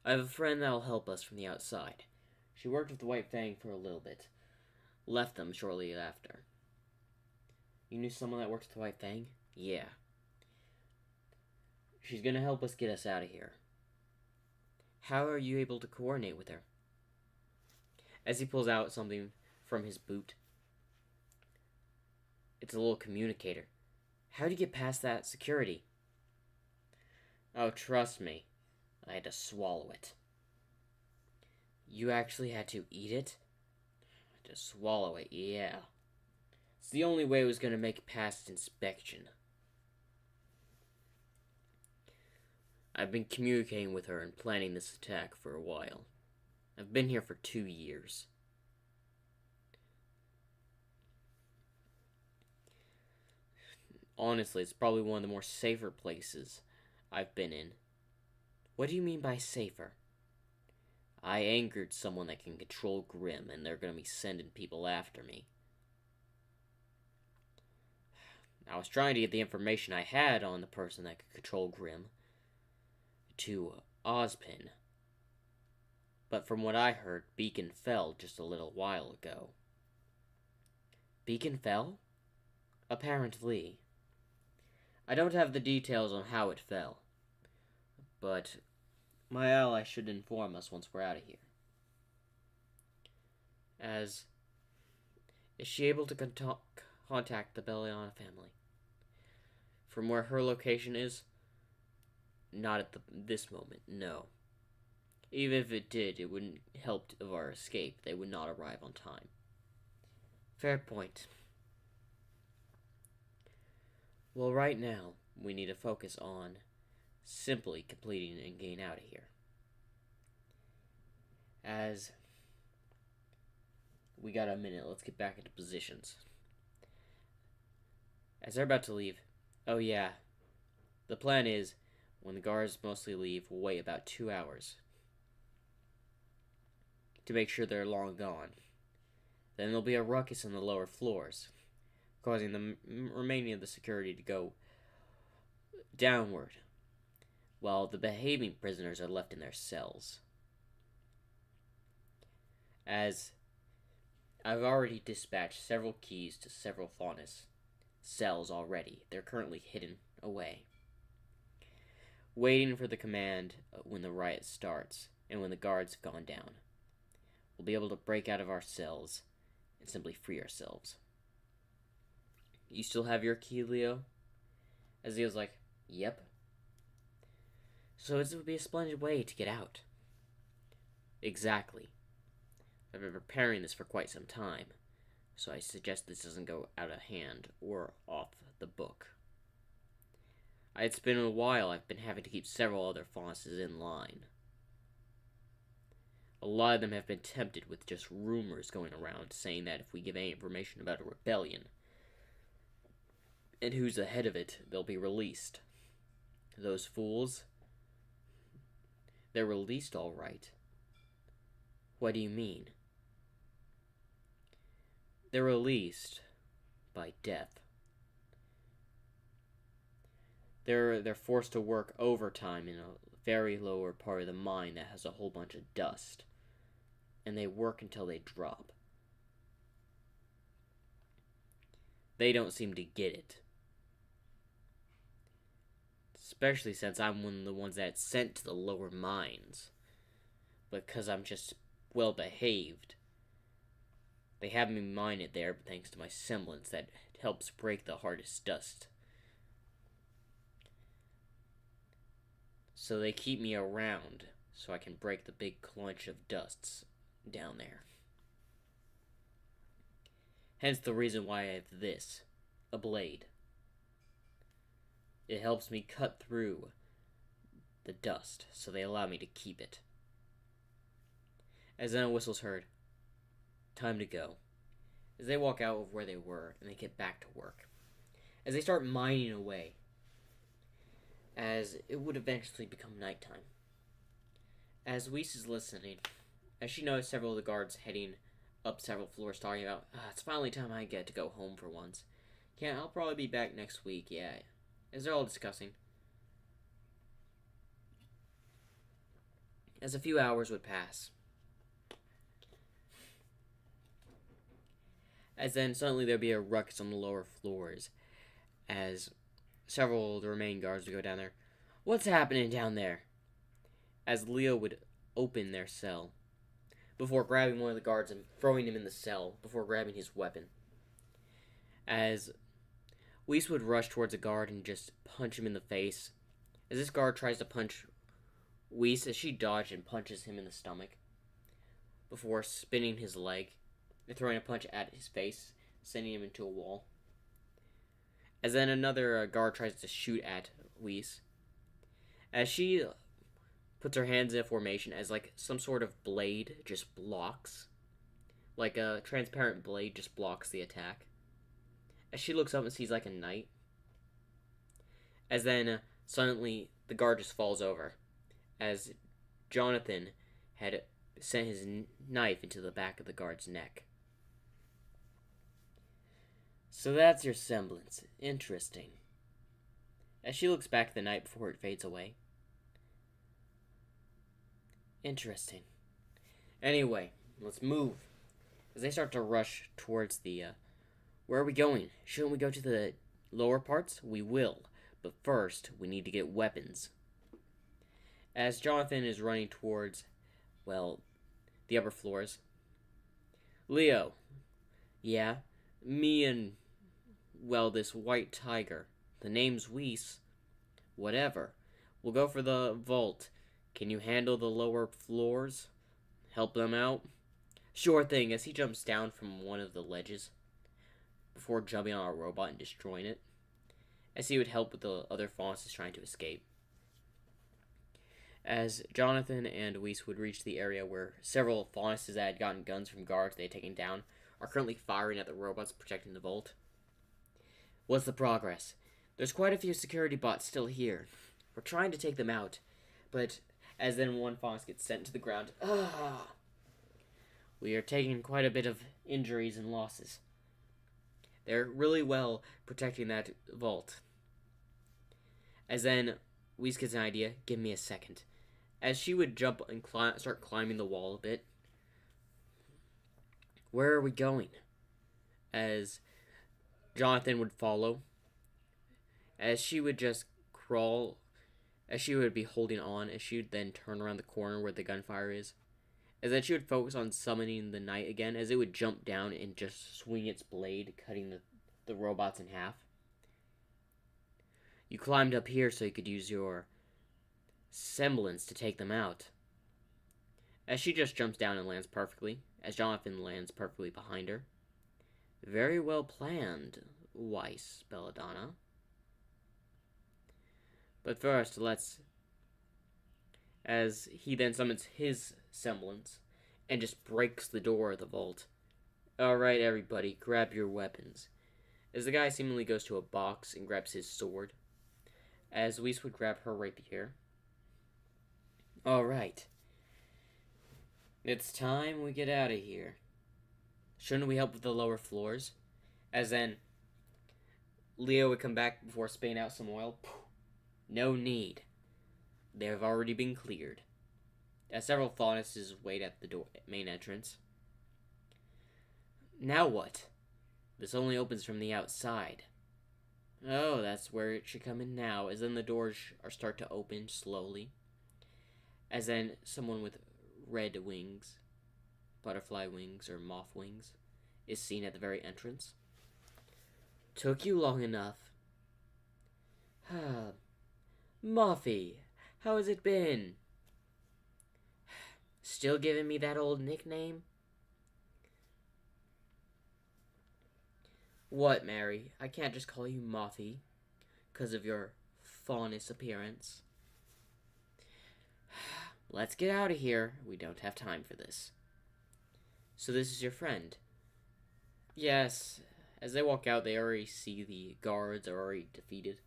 I have a friend that'll help us from the outside. She worked with the White Fang for a little bit. Left them shortly after. You knew someone that worked with the White Fang? Yeah. She's gonna help us get us out of here. How are you able to coordinate with her? As he pulls out something from his boot. It's a little communicator. How'd you get past that security? Oh, trust me. I had to swallow it. You actually had to eat it? To swallow it, yeah. It's the only way it was going to make it past inspection. I've been communicating with her and planning this attack for a while. I've been here for 2 years. Honestly, it's probably one of the more safer places I've been in. What do you mean by safer? I angered someone that can control Grimm, and they're going to be sending people after me. I was trying to get the information I had on the person that could control Grimm to Ozpin. But from what I heard, Beacon fell just a little while ago. Beacon fell? Apparently. I don't have the details on how it fell, but my ally should inform us once we're out of here. Is she able to contact the Belliana family? From where her location is? Not at this moment, no. Even if it did, it wouldn't help of our escape. They would not arrive on time. Fair point. Well, right now, we need to focus on simply completing and getting out of here. As we got a minute, let's get back into positions. As they're about to leave, oh yeah, the plan is, when the guards mostly leave, we'll wait about 2 hours to make sure they're long gone. Then there'll be a ruckus on the lower floors, causing the remaining of the security to go downward, while the behaving prisoners are left in their cells. As I've already dispatched several keys to several Faunus cells already. They're currently hidden away, waiting for the command when the riot starts and when the guards have gone down. We'll be able to break out of our cells and simply free ourselves. You still have your key, Leo? As Leo's like, yep. So it would be a splendid way to get out. Exactly. I've been preparing this for quite some time, so I suggest this doesn't go out of hand or off the book. It's been a while. I've been having to keep several other Faunuses in line. A lot of them have been tempted with just rumors going around saying that if we give any information about a rebellion and who's the head of it, they'll be released. Those fools, they're released all right. What do you mean? They're released by death. They're forced to work overtime in a very lower part of the mine that has a whole bunch of dust. And they work until they drop. They don't seem to get it. Especially since I'm one of the ones that's sent to the lower mines. Because I'm just well behaved. They have me mine it there thanks to my semblance that helps break the hardest dust. So they keep me around so I can break the big clunch of dusts down there. Hence the reason why I have this, a blade. It helps me cut through the dust, so they allow me to keep it. As then a whistle's heard, time to go. As they walk out of where they were, and they get back to work. As they start mining away, as it would eventually become nighttime. As Weiss is listening, as she noticed several of the guards heading up several floors talking about, it's finally time I get to go home for once. Yeah, I'll probably be back next week, yeah. As they're all discussing. As a few hours would pass. As then suddenly there'd be a ruckus on the lower floors. As several of the remaining guards would go down there. What's happening down there? As Leo would open their cell. Before grabbing one of the guards and throwing him in the cell. Before grabbing his weapon. As Weiss would rush towards a guard and just punch him in the face. As this guard tries to punch Weiss, as she dodges and punches him in the stomach before spinning his leg and throwing a punch at his face, sending him into a wall. As then another guard tries to shoot at Weiss. As she puts her hands in a formation as like some sort of blade just blocks. Like a transparent blade just blocks the attack. As she looks up and sees like a knight. As then suddenly the guard just falls over. As Jonathan had sent his knife into the back of the guard's neck. So that's your semblance. Interesting. As she looks back at the knight before it fades away. Interesting. Anyway, let's move. As they start to rush towards the, where are we going? Shouldn't we go to the lower parts? We will. But first, we need to get weapons. As Jonathan is running towards, well, the upper floors. Leo. Yeah? Me and, well, this white tiger. The name's Weiss. Whatever. We'll go for the vault. Can you handle the lower floors? Help them out? Sure thing, as he jumps down from one of the ledges before jumping on a robot and destroying it. As he would help with the other Faunus trying to escape. As Jonathan and Weiss would reach the area where several Faunuses that had gotten guns from guards they had taken down are currently firing at the robots protecting the vault. What's the progress? There's quite a few security bots still here. We're trying to take them out, but as then one Faunus gets sent to the ground. We are taking quite a bit of injuries and losses. They're really well protecting that vault. As then Weiss gets an idea. Give me a second. As she would jump and start climbing the wall a bit. Where are we going? As Jonathan would follow. As she would just crawl. As she would be holding on. As she would then turn around the corner where the gunfire is. As then she would focus on summoning the knight again. As it would jump down and just swing its blade. Cutting the robots in half. You climbed up here so you could use your semblance to take them out. As she just jumps down and lands perfectly, as Jonathan lands perfectly behind her. Very well planned, Weiss, Belladonna. But first, as he then summons his semblance and just breaks the door of the vault. Alright, everybody, grab your weapons. As the guy seemingly goes to a box and grabs his sword. As Weiss would grab her right here. Alright. It's time we get out of here. Shouldn't we help with the lower floors? As then, Leo would come back before spitting out some oil. No need. They have already been cleared. As several Faunuses wait at the main entrance. Now what? This only opens from the outside. Oh, that's where it should come in now. As then the doors start to open slowly. As then someone with red wings, butterfly wings or moth wings, is seen at the very entrance. Took you long enough. Moffy, how has it been? Still giving me that old nickname? What, Mary? I can't just call you Moffy, 'cause of your faunus appearance. Let's get out of here. We don't have time for this. So this is your friend? Yes. As they walk out, they already see the guards are already defeated.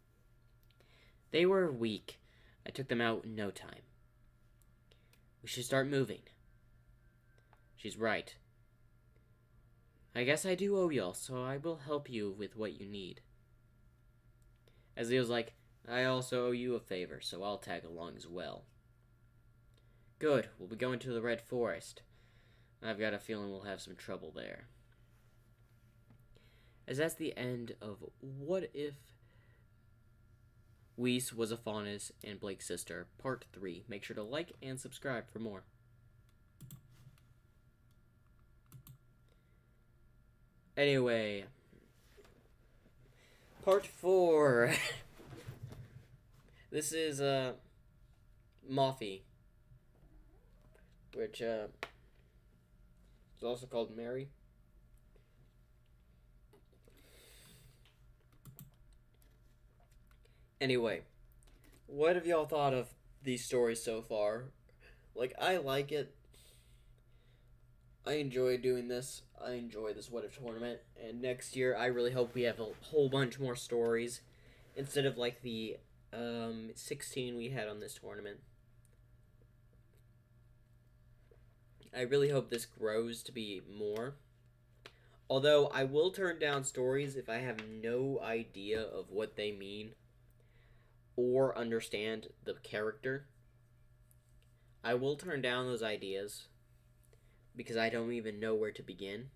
They were weak. I took them out in no time. We should start moving. She's right. I guess I do owe y'all, so I will help you with what you need. As Leo's like, I also owe you a favor, so I'll tag along as well. Good, we'll be going to the Red Forest. I've got a feeling we'll have some trouble there. As that's the end of What If Weiss Was a Faunus and Blake's Sister, Part 3. Make sure to like and subscribe for more. Anyway, Part 4. This is, Moffy, which, is also called Mary. Anyway, what have y'all thought of these stories so far? Like, I like it. I enjoy doing this. I enjoy this What If tournament. And next year, I really hope we have a whole bunch more stories instead of like the 16 we had on this tournament. I really hope this grows to be more. Although I will turn down stories if I have no idea of what they mean or understand the character. I will turn down those ideas because I don't even know where to begin.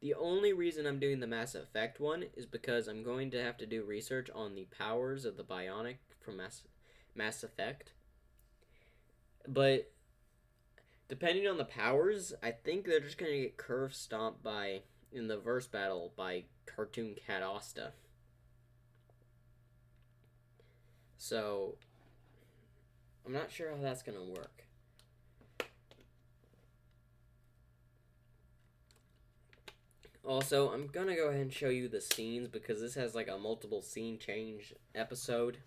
The only reason I'm doing the Mass Effect one is because I'm going to have to do research on the powers of the Bionic from Mass Effect. But depending on the powers, I think they're just going to get curve stomped by, in the verse battle, by Cartoon Cat Asta. So, I'm not sure how that's going to work. Also, I'm going to go ahead and show you the scenes because this has like a multiple scene change episode.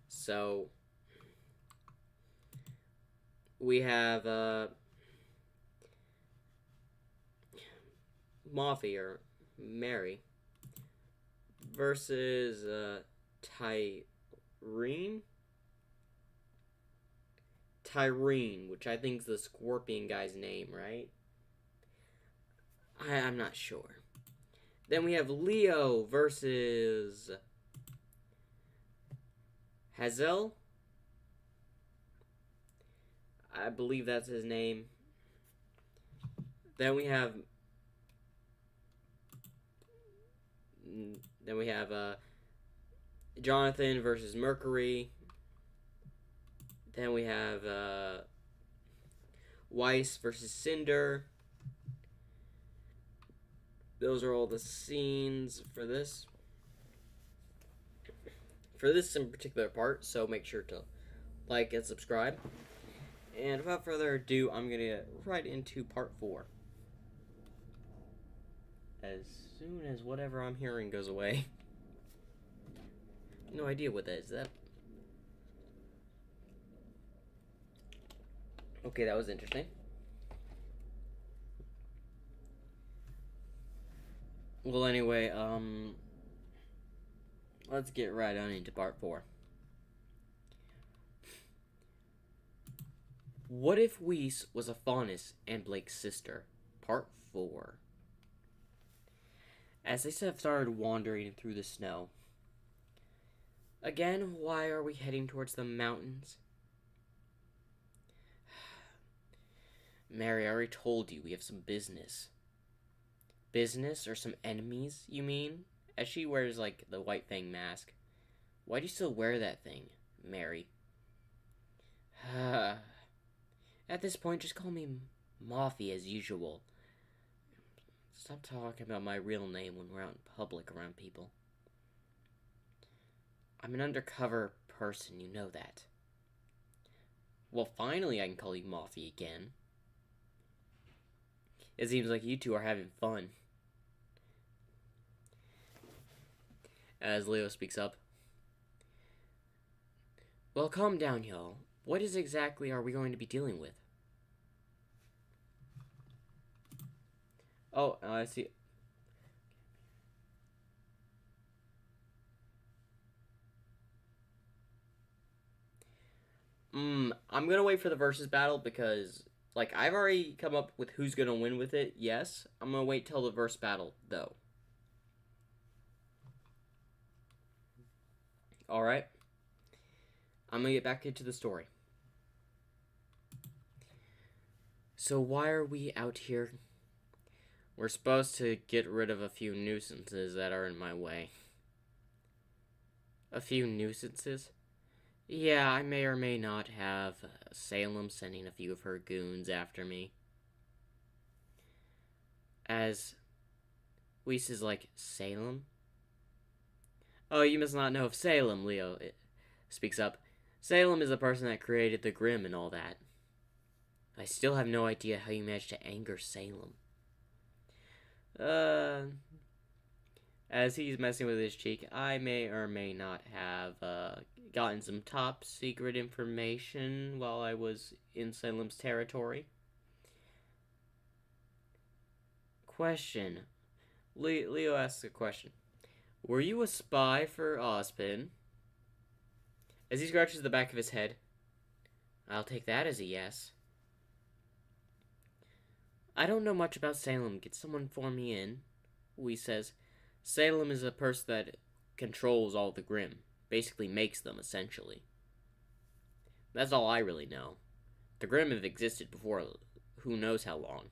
So, we have Moffy or Mary versus Tyreen, which I think is the Scorpion guy's name, right? I'm not sure. Then we have Leo versus Hazel. I believe that's his name. Then we have Jonathan versus Mercury. Then we have Weiss versus Cinder. Those are all the scenes for this. For this in particular part, so make sure to like and subscribe. And without further ado, I'm going to get right into part 4. As soon as whatever I'm hearing goes away. No idea what that is. Okay, that was interesting. Well, anyway, let's get right on into part 4. What if Weiss was a Faunus and Blake's sister? Part 4. As they have started wandering through the snow. Again, why are we heading towards the mountains? Mary, I already told you we have some business. Business or some enemies, you mean? As she wears, like, the White Fang mask. Why do you still wear that thing, Mary? At this point, just call me Moffy as usual. Stop talking about my real name when we're out in public around people. I'm an undercover person, you know that. Well, finally I can call you Moffy again. It seems like you two are having fun. As Leo speaks up. Well, calm down, y'all. What exactly are we going to be dealing with? Oh, I see. I'm gonna wait for the versus battle because, like, I've already come up with who's gonna win with it, yes. I'm gonna wait till the verse battle, though. Alright. I'm gonna get back into the story. So why are we out here? We're supposed to get rid of a few nuisances that are in my way. A few nuisances? Yeah, I may or may not have Salem sending a few of her goons after me. As Whis is like, Salem? Oh, you must not know of Salem, Leo speaks up. Salem is the person that created the Grimm and all that. I still have no idea how you managed to anger Salem. As he's messing with his cheek, I may or may not have gotten some top secret information while I was in Salem's territory. Question. Leo asks a question. Were you a spy for Ozpin? As he scratches the back of his head, I'll take that as a yes. I don't know much about Salem. Get someone for me in. Whis says. Salem is a person that controls all the Grimm. Basically makes them, essentially. That's all I really know. The Grimm have existed before who knows how long.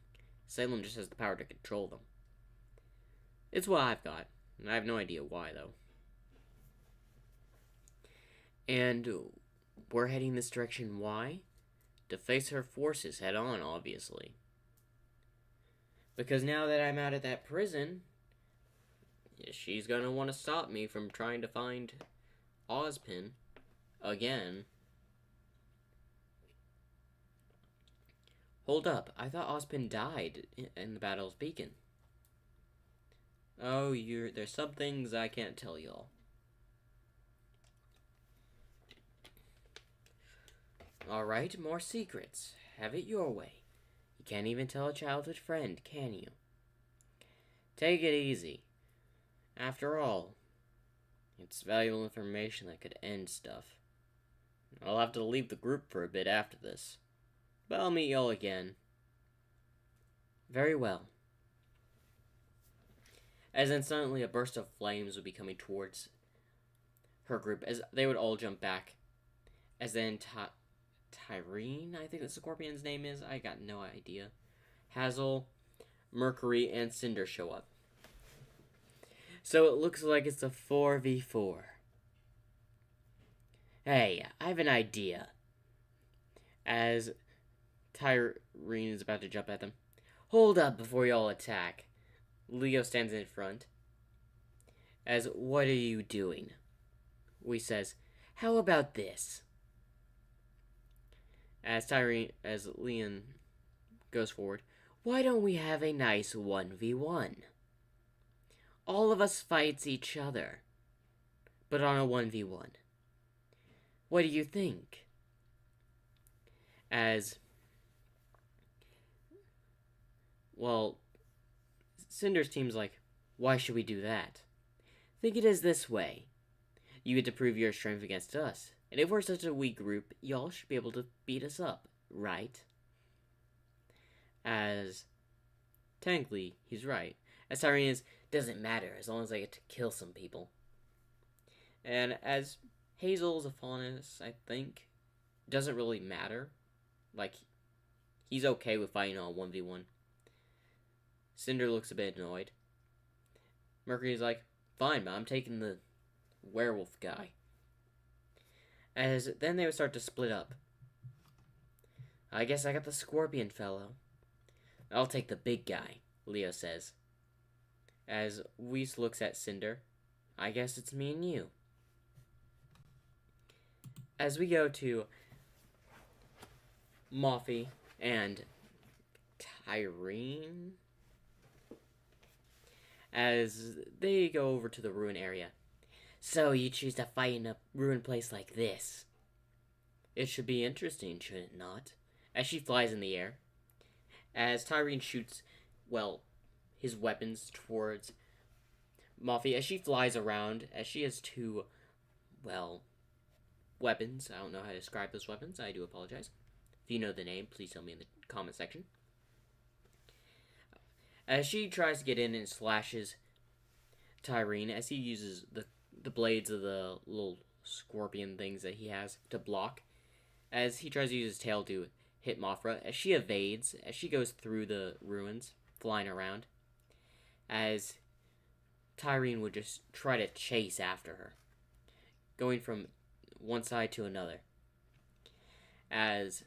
Salem just has the power to control them. It's what I've got. And I have no idea why, though. And we're heading this direction. Why? To face her forces head on, obviously. Because now that I'm out of that prison, she's gonna want to stop me from trying to find Ozpin again. Hold up, I thought Ozpin died in the Battle of Beacon. Oh, there's some things I can't tell y'all. Alright, more secrets. Have it your way. You can't even tell a childhood friend, can you? Take it easy. After all, it's valuable information that could end stuff. I'll have to leave the group for a bit after this, but I'll meet y'all again. Very well. As then suddenly a burst of flames would be coming towards her group, as they would all jump back. As then Tyreen, I think the Scorpion's name is, I got no idea. Hazel, Mercury, and Cinder show up. So it looks like it's a 4v4. Hey, I have an idea. As Tyreen is about to jump at them. Hold up before y'all attack. Leo stands in front. As, what are you doing? Whis says, how about this? As Leon goes forward, why don't we have a nice 1v1? All of us fights each other, but on a 1v1. What do you think? As, well, Cinder's team's like, why should we do that? Think it is this way. You get to prove your strength against us. And if we're such a weak group, y'all should be able to beat us up, right? As, technically, he's right. As Tyreen is, doesn't matter as long as I get to kill some people. And as Hazel's a faunus, I think, doesn't really matter. Like, he's okay with fighting on 1v1. Cinder looks a bit annoyed. Mercury's like, fine, but I'm taking the werewolf guy. As then they would start to split up. I guess I got the scorpion fellow. I'll take the big guy, Leo says. As Whis looks at Cinder, I guess it's me and you. As we go to Moffy and Tyreen, as they go over to the ruin area. So you choose to fight in a ruined place like this. It should be interesting, should it not? As she flies in the air. As Tyreen shoots, well, his weapons towards Moffy. As she flies around, as she has two, well, weapons. I don't know how to describe those weapons. I do apologize. If you know the name, please tell me in the comment section. As she tries to get in and slashes Tyreen, as he uses the blades of the little scorpion things that he has to block, as he tries to use his tail to hit Mothra, as she evades, as she goes through the ruins, flying around, as Tyreen would just try to chase after her, going from one side to another, as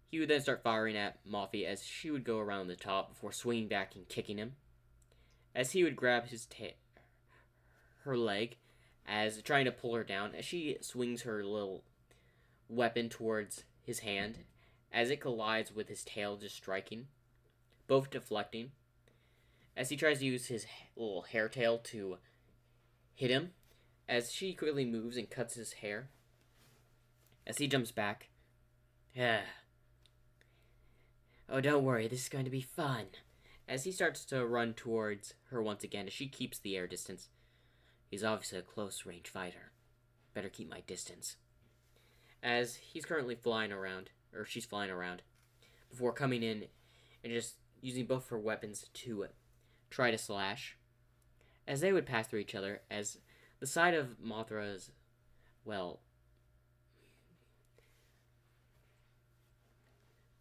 he would then start firing at Moffy as she would go around the top before swinging back and kicking him, as he would grab her leg, as trying to pull her down, as she swings her little weapon towards his hand, as it collides with his tail, just striking, both deflecting. As he tries to use his little hair tail to hit him, as she quickly moves and cuts his hair. As he jumps back. Oh, don't worry, this is going to be fun. As he starts to run towards her once again, as she keeps the air distance. He's obviously a close-range fighter. Better keep my distance. As he's currently flying around, or she's flying around, before coming in and just using both her weapons to try to slash. As they would pass through each other, as the side of Mothra's,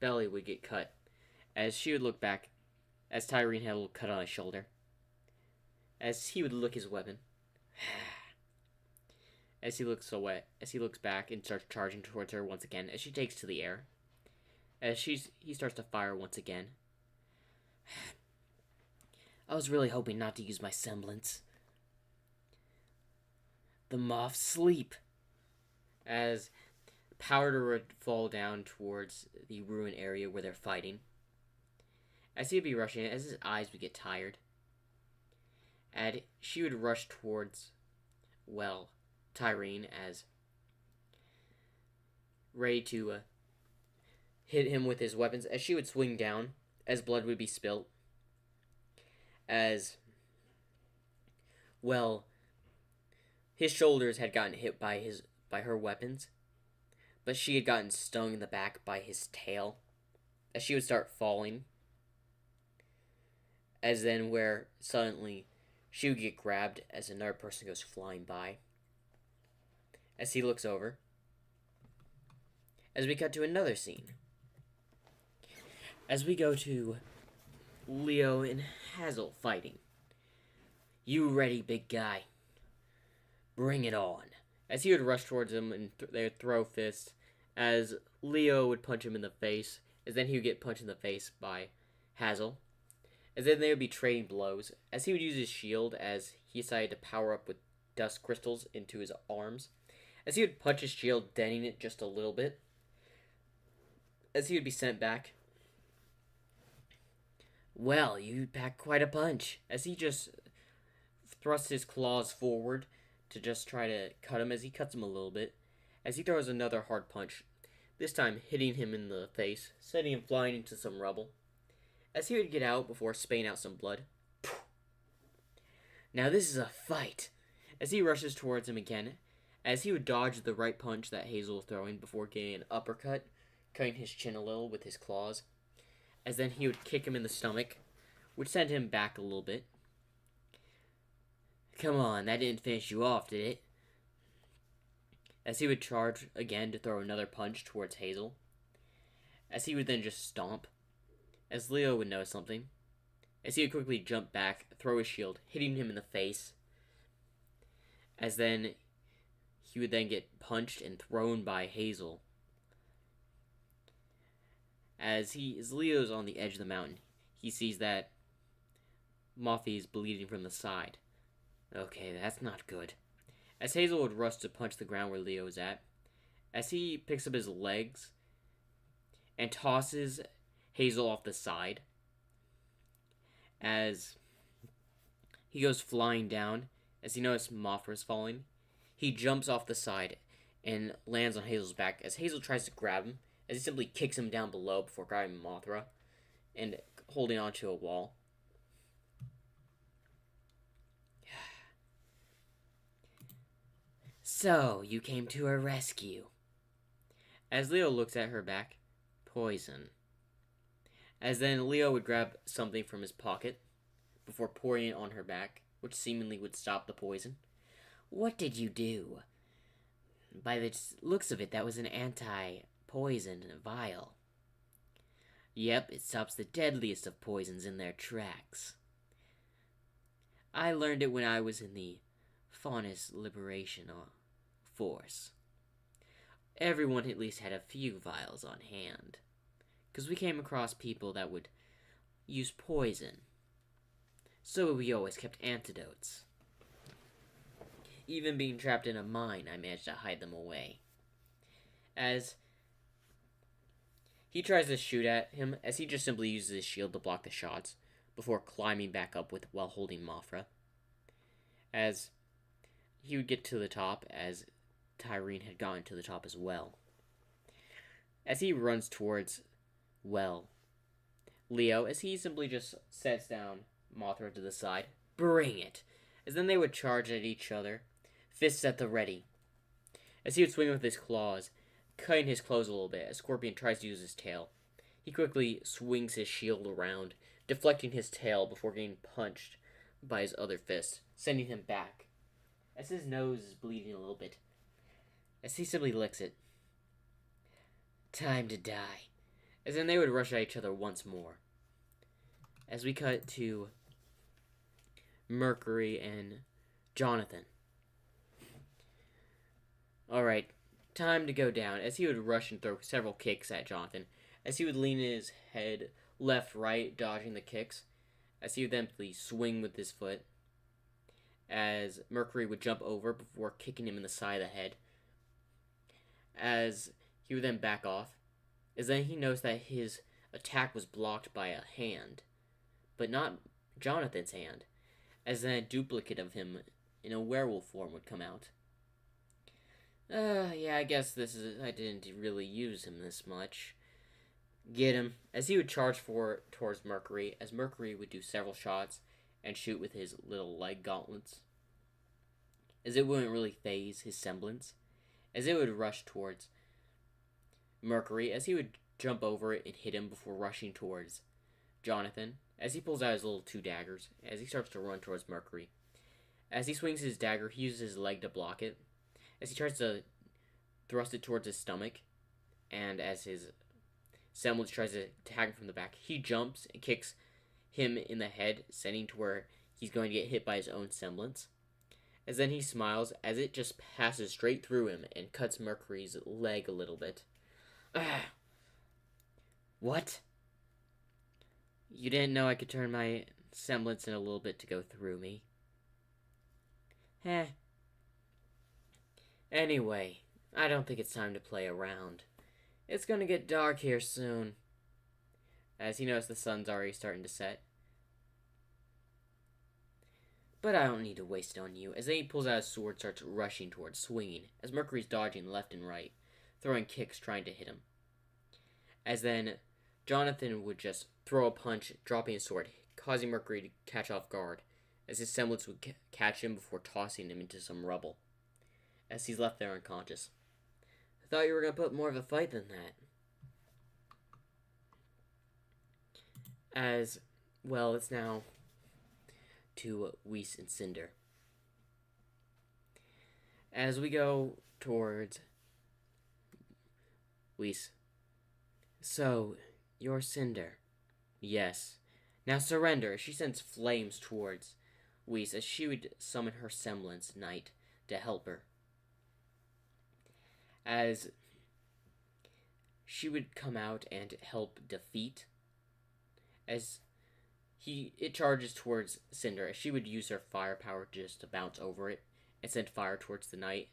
belly would get cut, as she would look back, as Tyreen had a little cut on his shoulder, as he would look his weapon, as he looks back and starts charging towards her once again, as she takes to the air, as he starts to fire once again. I was really hoping not to use my semblance. The moths sleep. As Powder would fall down towards the ruin area where they're fighting. As he would be rushing, as his eyes would get tired. And she would rush towards, Tyreen, as ready to hit him with his weapons. As she would swing down, as blood would be spilt. As, his shoulders had gotten hit by her weapons, but she had gotten stung in the back by his tail, as she would start falling, as then where suddenly she would get grabbed as another person goes flying by, as he looks over, as we cut to another scene, as we go to Leo and Hazel fighting. You ready, big guy? Bring it on. As he would rush towards him and they would throw fists, as Leo would punch him in the face, as then he would get punched in the face by Hazel, as then they would be trading blows, as he would use his shield as he decided to power up with dust crystals into his arms, as he would punch his shield, denting it just a little bit, as he would be sent back. Well, you packed quite a punch, as he just thrusts his claws forward to just try to cut him, as he cuts him a little bit, as he throws another hard punch, this time hitting him in the face, sending him flying into some rubble, as he would get out before spaying out some blood. Now this is a fight, as he rushes towards him again, as he would dodge the right punch that Hazel was throwing before getting an uppercut, cutting his chin a little with his claws, as then he would kick him in the stomach, which sent him back a little bit. Come on, that didn't finish you off, did it? As he would charge again to throw another punch towards Hazel, as he would then just stomp, as Leo would notice something, as he would quickly jump back, throw his shield, hitting him in the face, as then he would then get punched and thrown by Hazel. As Leo's on the edge of the mountain, he sees that Mothy is bleeding from the side. Okay, that's not good. As Hazel would rush to punch the ground where Leo is at, as he picks up his legs and tosses Hazel off the side, as he goes flying down, as he notices Mothra's falling, he jumps off the side and lands on Hazel's back, as Hazel tries to grab him, as he simply kicks him down below before grabbing Mothra and holding onto a wall. So, you came to her rescue. As Leo looks at her back, poison. As then Leo would grab something from his pocket before pouring it on her back, which seemingly would stop the poison. What did you do? By the looks of it, that was an anti-poison vial. Yep, it stops the deadliest of poisons in their tracks. I learned it when I was in the Faunus Liberation Force. Everyone at least had a few vials on hand, because we came across people that would use poison so we always kept antidotes. Even being trapped in a mine, I managed to hide them away. As he tries to shoot at him, as he just simply uses his shield to block the shots, before climbing back up while holding Mothra. As he would get to the top, as Tyreen had gotten to the top as well. As he runs towards, Leo, as he simply just sets down Mothra to the side. Bring it! As then they would charge at each other, fists at the ready. As he would swing with his claws, cutting his clothes a little bit, as Scorpion tries to use his tail. He quickly swings his shield around, deflecting his tail before getting punched by his other fist, sending him back. As his nose is bleeding a little bit, as he simply licks it. Time to die. As then they would rush at each other once more. As we cut to Mercury and Jonathan. Alright, time to go down. As he would rush and throw several kicks at Jonathan. As he would lean his head left, right, dodging the kicks. As he would then please swing with his foot. As Mercury would jump over before kicking him in the side of the head. As he would then back off. As then he noticed that his attack was blocked by a hand. But not Jonathan's hand. As then a duplicate of him in a werewolf form would come out. Yeah, I guess I didn't really use him this much. Get him. As he would charge towards Mercury, as Mercury would do several shots and shoot with his little leg gauntlets. As it wouldn't really phase his semblance. As it would rush towards Mercury, as he would jump over it and hit him before rushing towards Jonathan. As he pulls out his little 2 daggers, as he starts to run towards Mercury. As he swings his dagger, he uses his leg to block it. As he tries to thrust it towards his stomach, and as his semblance tries to attack him from the back, he jumps and kicks him in the head, sending to where he's going to get hit by his own semblance. As then he smiles, as it just passes straight through him and cuts Mercury's leg a little bit. What? You didn't know I could turn my semblance in a little bit to go through me? Anyway, I don't think it's time to play around. It's gonna get dark here soon. As he knows the sun's already starting to set. But I don't need to waste it on you. As then he pulls out his sword, starts rushing towards, swinging. As Mercury's dodging left and right, throwing kicks, trying to hit him. As then Jonathan would just throw a punch, dropping his sword, causing Mercury to catch off guard, as his semblance would catch him before tossing him into some rubble, as he's left there unconscious. I thought you were going to put more of a fight than that. As, well, it's now to Whis and Cinder. As we go towards Whis. So, you're Cinder. Yes. Now surrender. She sends flames towards Whis as she would summon her semblance knight to help her. As she would come out and help defeat. As it charges towards Cinder, as she would use her firepower just to bounce over it and send fire towards the knight.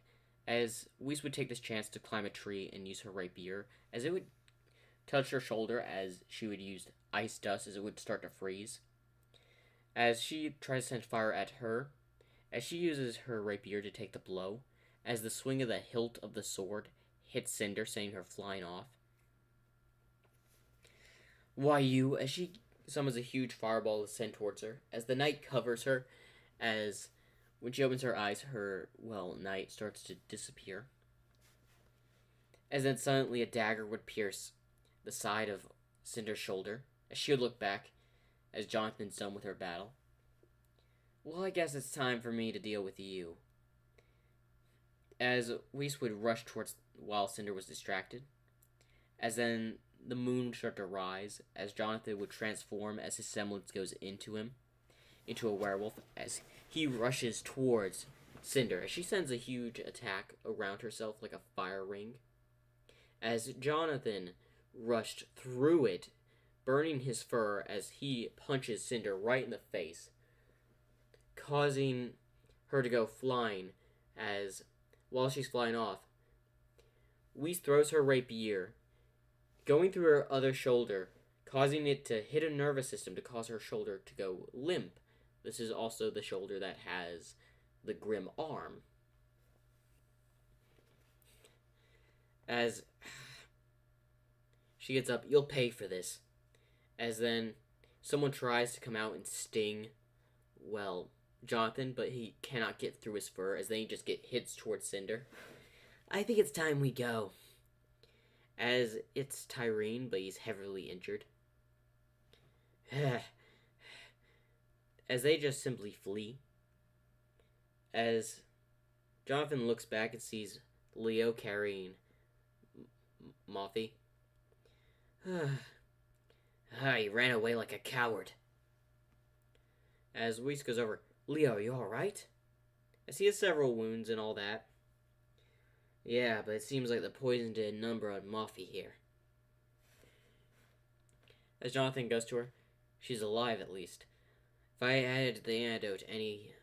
As Whis would take this chance to climb a tree and use her rapier, as it would touch her shoulder, as she would use ice dust as it would start to freeze. As she tries to send fire at her, as she uses her rapier to take the blow, as the swing of the hilt of the sword hits Cinder, sending her flying off. Why you, as she summons a huge fireball to send towards her, as the knight covers her, as when she opens her eyes, her, knight starts to disappear. As then suddenly a dagger would pierce the side of Cinder's shoulder, as she would look back, as Jonathan's done with her battle. Well, I guess it's time for me to deal with you. As Whis would rush towards while Cinder was distracted. As then the moon would start to rise, as Jonathan would transform as his semblance goes into him, into a werewolf, as he rushes towards Cinder, as she sends a huge attack around herself like a fire ring. As Jonathan rushed through it, burning his fur as he punches Cinder right in the face, causing her to go flying. As while she's flying off, Weiss throws her rapier, going through her other shoulder, causing it to hit a nervous system to cause her shoulder to go limp. This is also the shoulder that has the grim arm. As she gets up, "You'll pay for this." As then someone tries to come out and sting, well, Jonathan, but he cannot get through his fur, as then he just get hits towards Cinder. "I think it's time we go." As it's Tyreen, but he's heavily injured. As they just simply flee. As Jonathan looks back and sees Leo carrying Moffy. He ran away like a coward. As Weiss goes over, "Leo, are you alright?" As he has several wounds and all that. "Yeah, but it seems like the poison did a number on Moffy here." As Jonathan goes to her, "She's alive at least. If I added the antidote any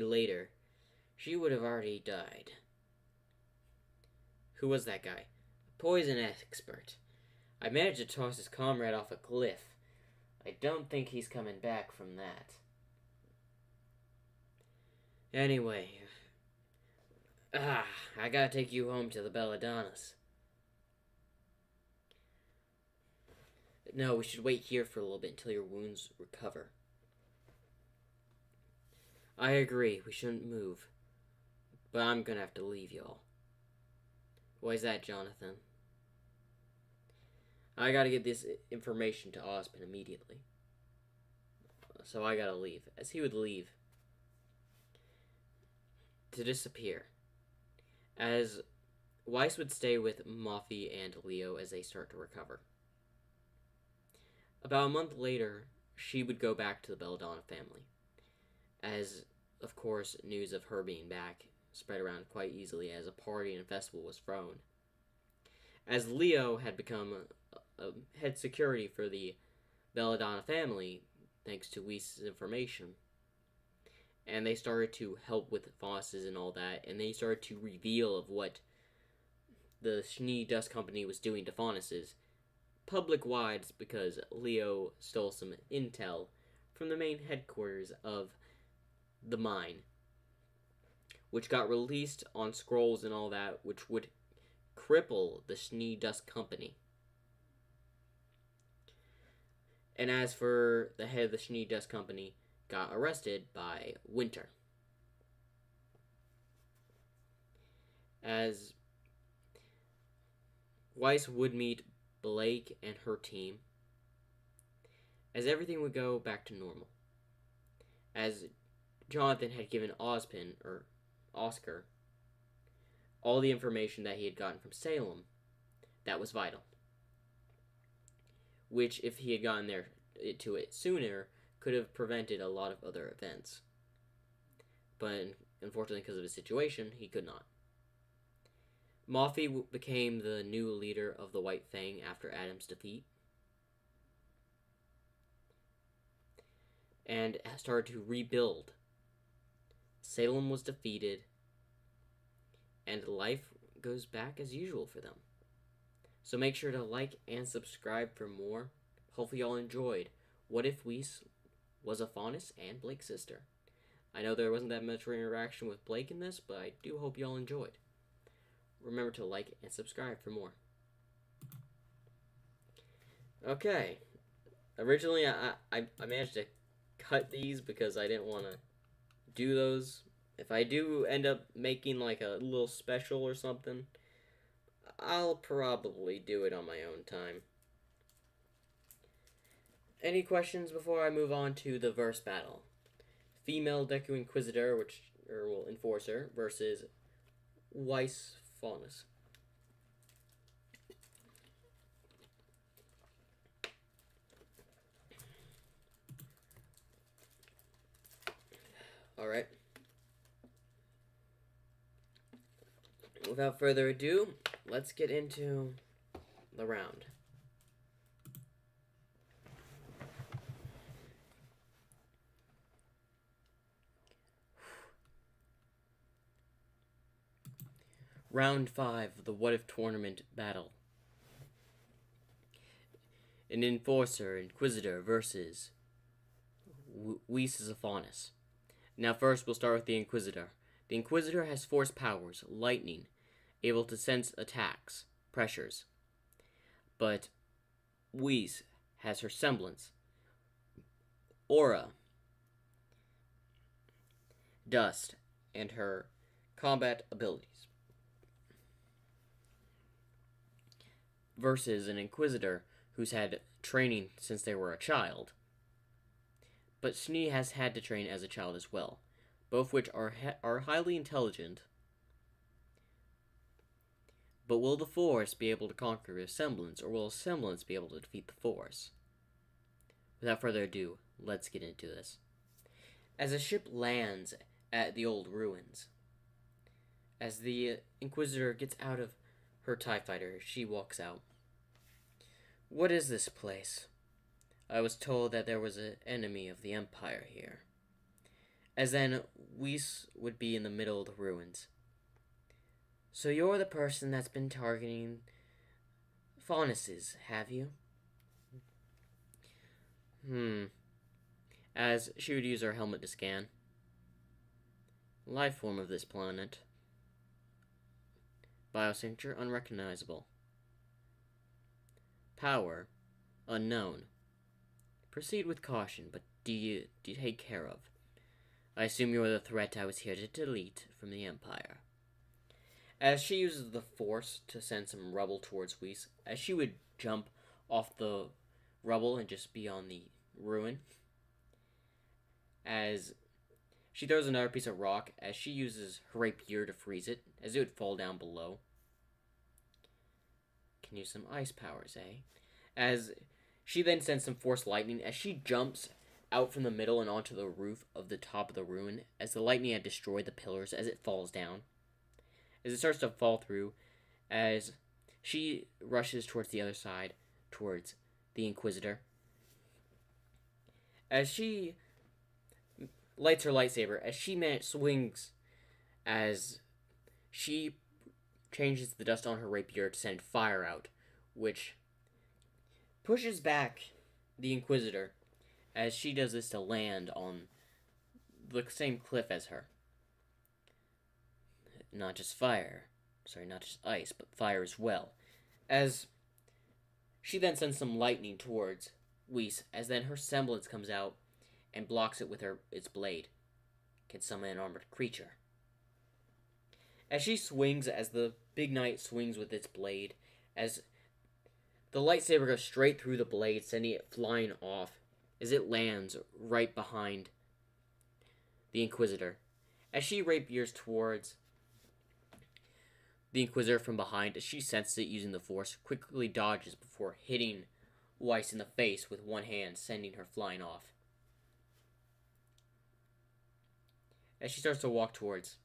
later, she would have already died." "Who was that guy?" "A poison expert. I managed to toss his comrade off a cliff. I don't think he's coming back from that. Anyway, I gotta take you home to the Belladonnas." "No, we should wait here for a little bit until your wounds recover." "I agree, we shouldn't move. But I'm gonna have to leave y'all." "Why is that, Jonathan?" "I gotta get this information to Ozpin immediately. So I gotta leave." As he would leave to disappear. As Weiss would stay with Moffy and Leo as they start to recover. About a month later, she would go back to the Belladonna family. As, of course, news of her being back spread around quite easily as a party and festival was thrown. As Leo had become head security for the Belladonna family, thanks to Weiss's information. And they started to help with Faunus's and all that, and they started to reveal of what the Schnee Dust Company was doing to Faunus's public-wide, because Leo stole some intel from the main headquarters of the mine, which got released on scrolls and all that, which would cripple the Schnee Dust Company. And as for the head of the Schnee Dust Company, got arrested by Winter. As Weiss would meet Blake and her team, as everything would go back to normal. As Jonathan had given Ozpin, or Oscar, all the information that he had gotten from Salem that was vital. Which, if he had gotten to it sooner, could have prevented a lot of other events. But unfortunately, because of his situation, he could not. Moffy became the new leader of the White Fang after Adam's defeat, and started to rebuild. Salem was defeated, and life goes back as usual for them. So make sure to like and subscribe for more. Hopefully y'all enjoyed What If Weiss Was a Faunus and Blake's Sister. I know there wasn't that much interaction with Blake in this, but I do hope y'all enjoyed. Remember to like and subscribe for more. Okay. Originally, I managed to cut these because I didn't want to do those. If I do end up making like a little special or something, I'll probably do it on my own time. Any questions before I move on to the verse battle? Female Deku Inquisitor, Enforcer, versus Weiss Faunus. Alright. Without further ado, let's get into the round. Round 5 of the What If Tournament battle. An Enforcer Inquisitor versus Whis Faunus. Now first we'll start with the Inquisitor. The Inquisitor has force powers, lightning, able to sense attacks, pressures. But Whis has her semblance, aura, dust, and her combat abilities. Versus an Inquisitor who's had training since they were a child. But Schnee has had to train as a child as well, both which are highly intelligent. But will the Force be able to conquer a semblance, or will a semblance be able to defeat the Force? Without further ado, let's get into this. As a ship lands at the old ruins, as the Inquisitor gets out of her TIE fighter, she walks out. What is this place? I was told that there was an enemy of the Empire here. As then, Whis would be in the middle of the ruins. So you're the person that's been targeting Faunuses, have you? As she would use her helmet to scan. Life form of this planet. Biosignature unrecognizable. Power unknown. Proceed with caution, but do you take care of? I assume you're the threat I was here to delete from the Empire. As she uses the Force to send some rubble towards Whis, as she would jump off the rubble and just be on the ruin. As she throws another piece of rock, as she uses her rapier to freeze it, as it would fall down below. Can use some ice powers, eh? As she then sends some force lightning as she jumps out from the middle and onto the roof of the top of the ruin, as the lightning had destroyed the pillars as it falls down. As it starts to fall through, as she rushes towards the other side, towards the Inquisitor. As she lights her lightsaber, as she swings, as she changes the dust on her rapier to send fire out, which pushes back the Inquisitor, as she does this to land on the same cliff as her. Not just ice, but fire as well. As she then sends some lightning towards Whis, as then her semblance comes out and blocks it with its blade. Can summon an armored creature. As she swings, as the big knight swings with its blade, as the lightsaber goes straight through the blade, sending it flying off, as it lands right behind the Inquisitor. As she rapiers towards the Inquisitor from behind, as she senses it using the Force, quickly dodges before hitting Whis in the face with one hand, sending her flying off. As she starts to walk towards,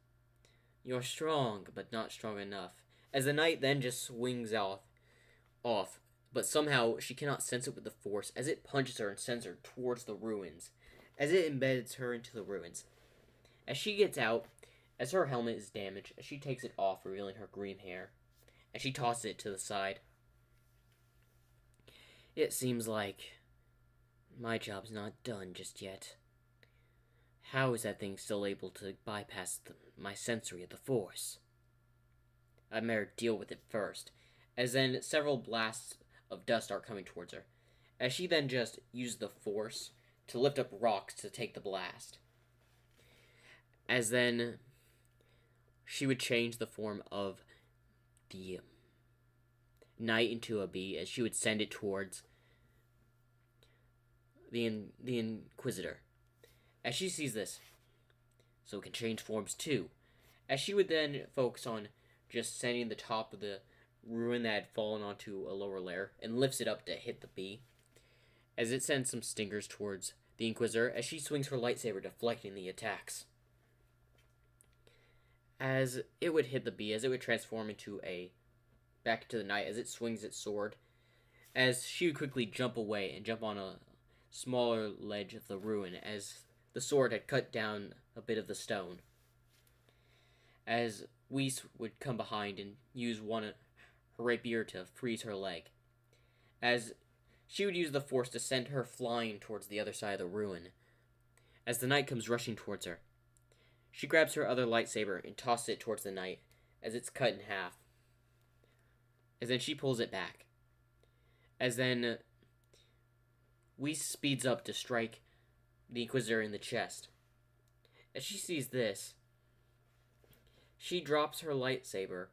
you're strong, but not strong enough. As the knight then just swings off, but somehow she cannot sense it with the Force, as it punches her and sends her towards the ruins, as it embeds her into the ruins. As she gets out, as her helmet is damaged, as she takes it off, revealing her green hair, and she tosses it to the side. It seems like my job's not done just yet. How is that thing still able to bypass my sensory of the Force? I better deal with it first, as then several blasts of dust are coming towards her, as she then just uses the Force to lift up rocks to take the blast. As then she would change the form of the knight into a bee, as she would send it towards the Inquisitor. As she sees this, so it can change forms too, as she would then focus on just sending the top of the ruin that had fallen onto a lower layer and lifts it up to hit the bee, as it sends some stingers towards the Inquisitor as she swings her lightsaber, deflecting the attacks. As it would hit the bee, as it would transform back to the knight as it swings its sword, as she would quickly jump away and jump on a smaller ledge of the ruin as the sword had cut down a bit of the stone. As Weiss would come behind and use her rapier to freeze her leg, as she would use the force to send her flying towards the other side of the ruin. As the knight comes rushing towards her, she grabs her other lightsaber and tosses it towards the knight as it's cut in half. As then she pulls it back. As then Weiss speeds up to strike the Inquisitor in the chest. As she sees this, she drops her lightsaber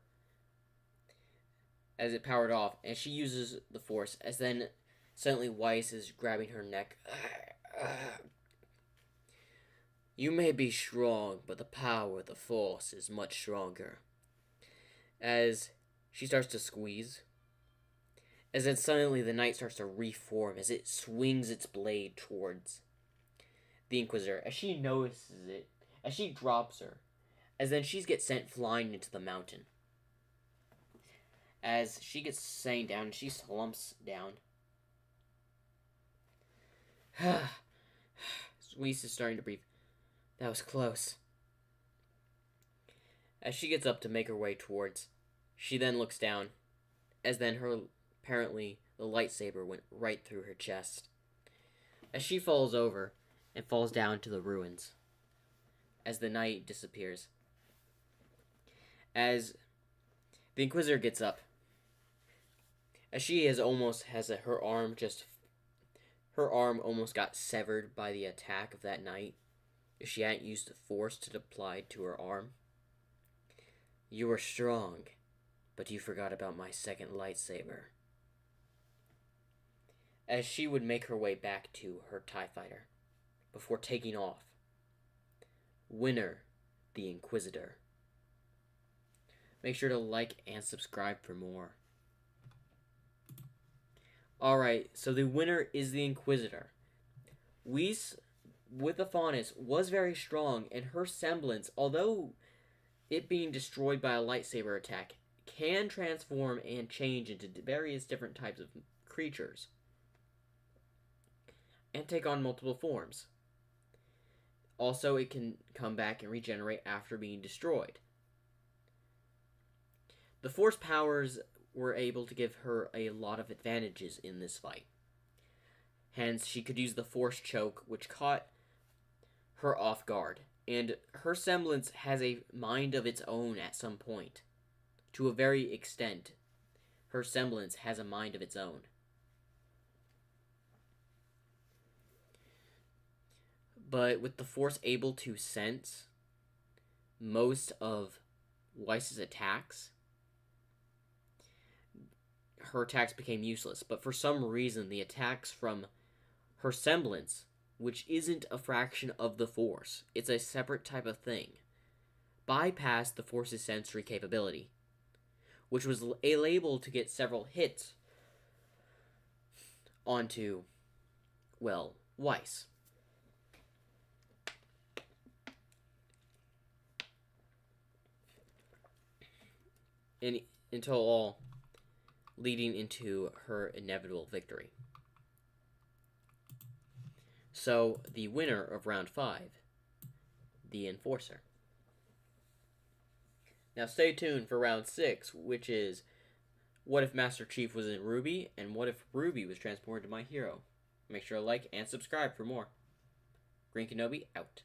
as it powered off, and she uses the force, as then suddenly Weiss is grabbing her neck. You may be strong, but the power of the force is much stronger. As she starts to squeeze, as then suddenly the knight starts to reform as it swings its blade towards the Inquisitor. As she notices it, as she drops her, as then she gets sent flying into the mountain. As she gets sent down, she slumps down. Weiss is starting to breathe. That was close. As she gets up to make her way towards, she then looks down, as then apparently the lightsaber went right through her chest. As she falls over and falls down to the ruins, as the knight disappears. As the Inquisitor gets up, as she has her arm almost got severed by the attack of that knight, if she hadn't used the force to apply to her arm. You were strong, but you forgot about my second lightsaber. As she would make her way back to her TIE fighter, before taking off. Winner, the Inquisitor. Make sure to like and subscribe for more. Alright, so the winner is the Inquisitor. Weiss, with the Faunus, was very strong, and her semblance, although it being destroyed by a lightsaber attack, can transform and change into various different types of creatures. And take on multiple forms. Also, it can come back and regenerate after being destroyed. The Force powers were able to give her a lot of advantages in this fight. Hence, she could use the Force choke, which caught her off guard. And her semblance has a mind of its own at some point. To a very extent, her semblance has a mind of its own. But with the Force able to sense most of Weiss's attacks, her attacks became useless. But for some reason, the attacks from her semblance, which isn't a fraction of the Force, it's a separate type of thing, bypassed the Force's sensory capability, which was able to get several hits onto, well, Weiss. And until all leading into her inevitable victory. So, the winner of round 5, the Enforcer. Now stay tuned for round 6, which is what if Master Chief was in Ruby, and what if Ruby was transported to my hero. Make sure to like and subscribe for more. Green Kenobi, out.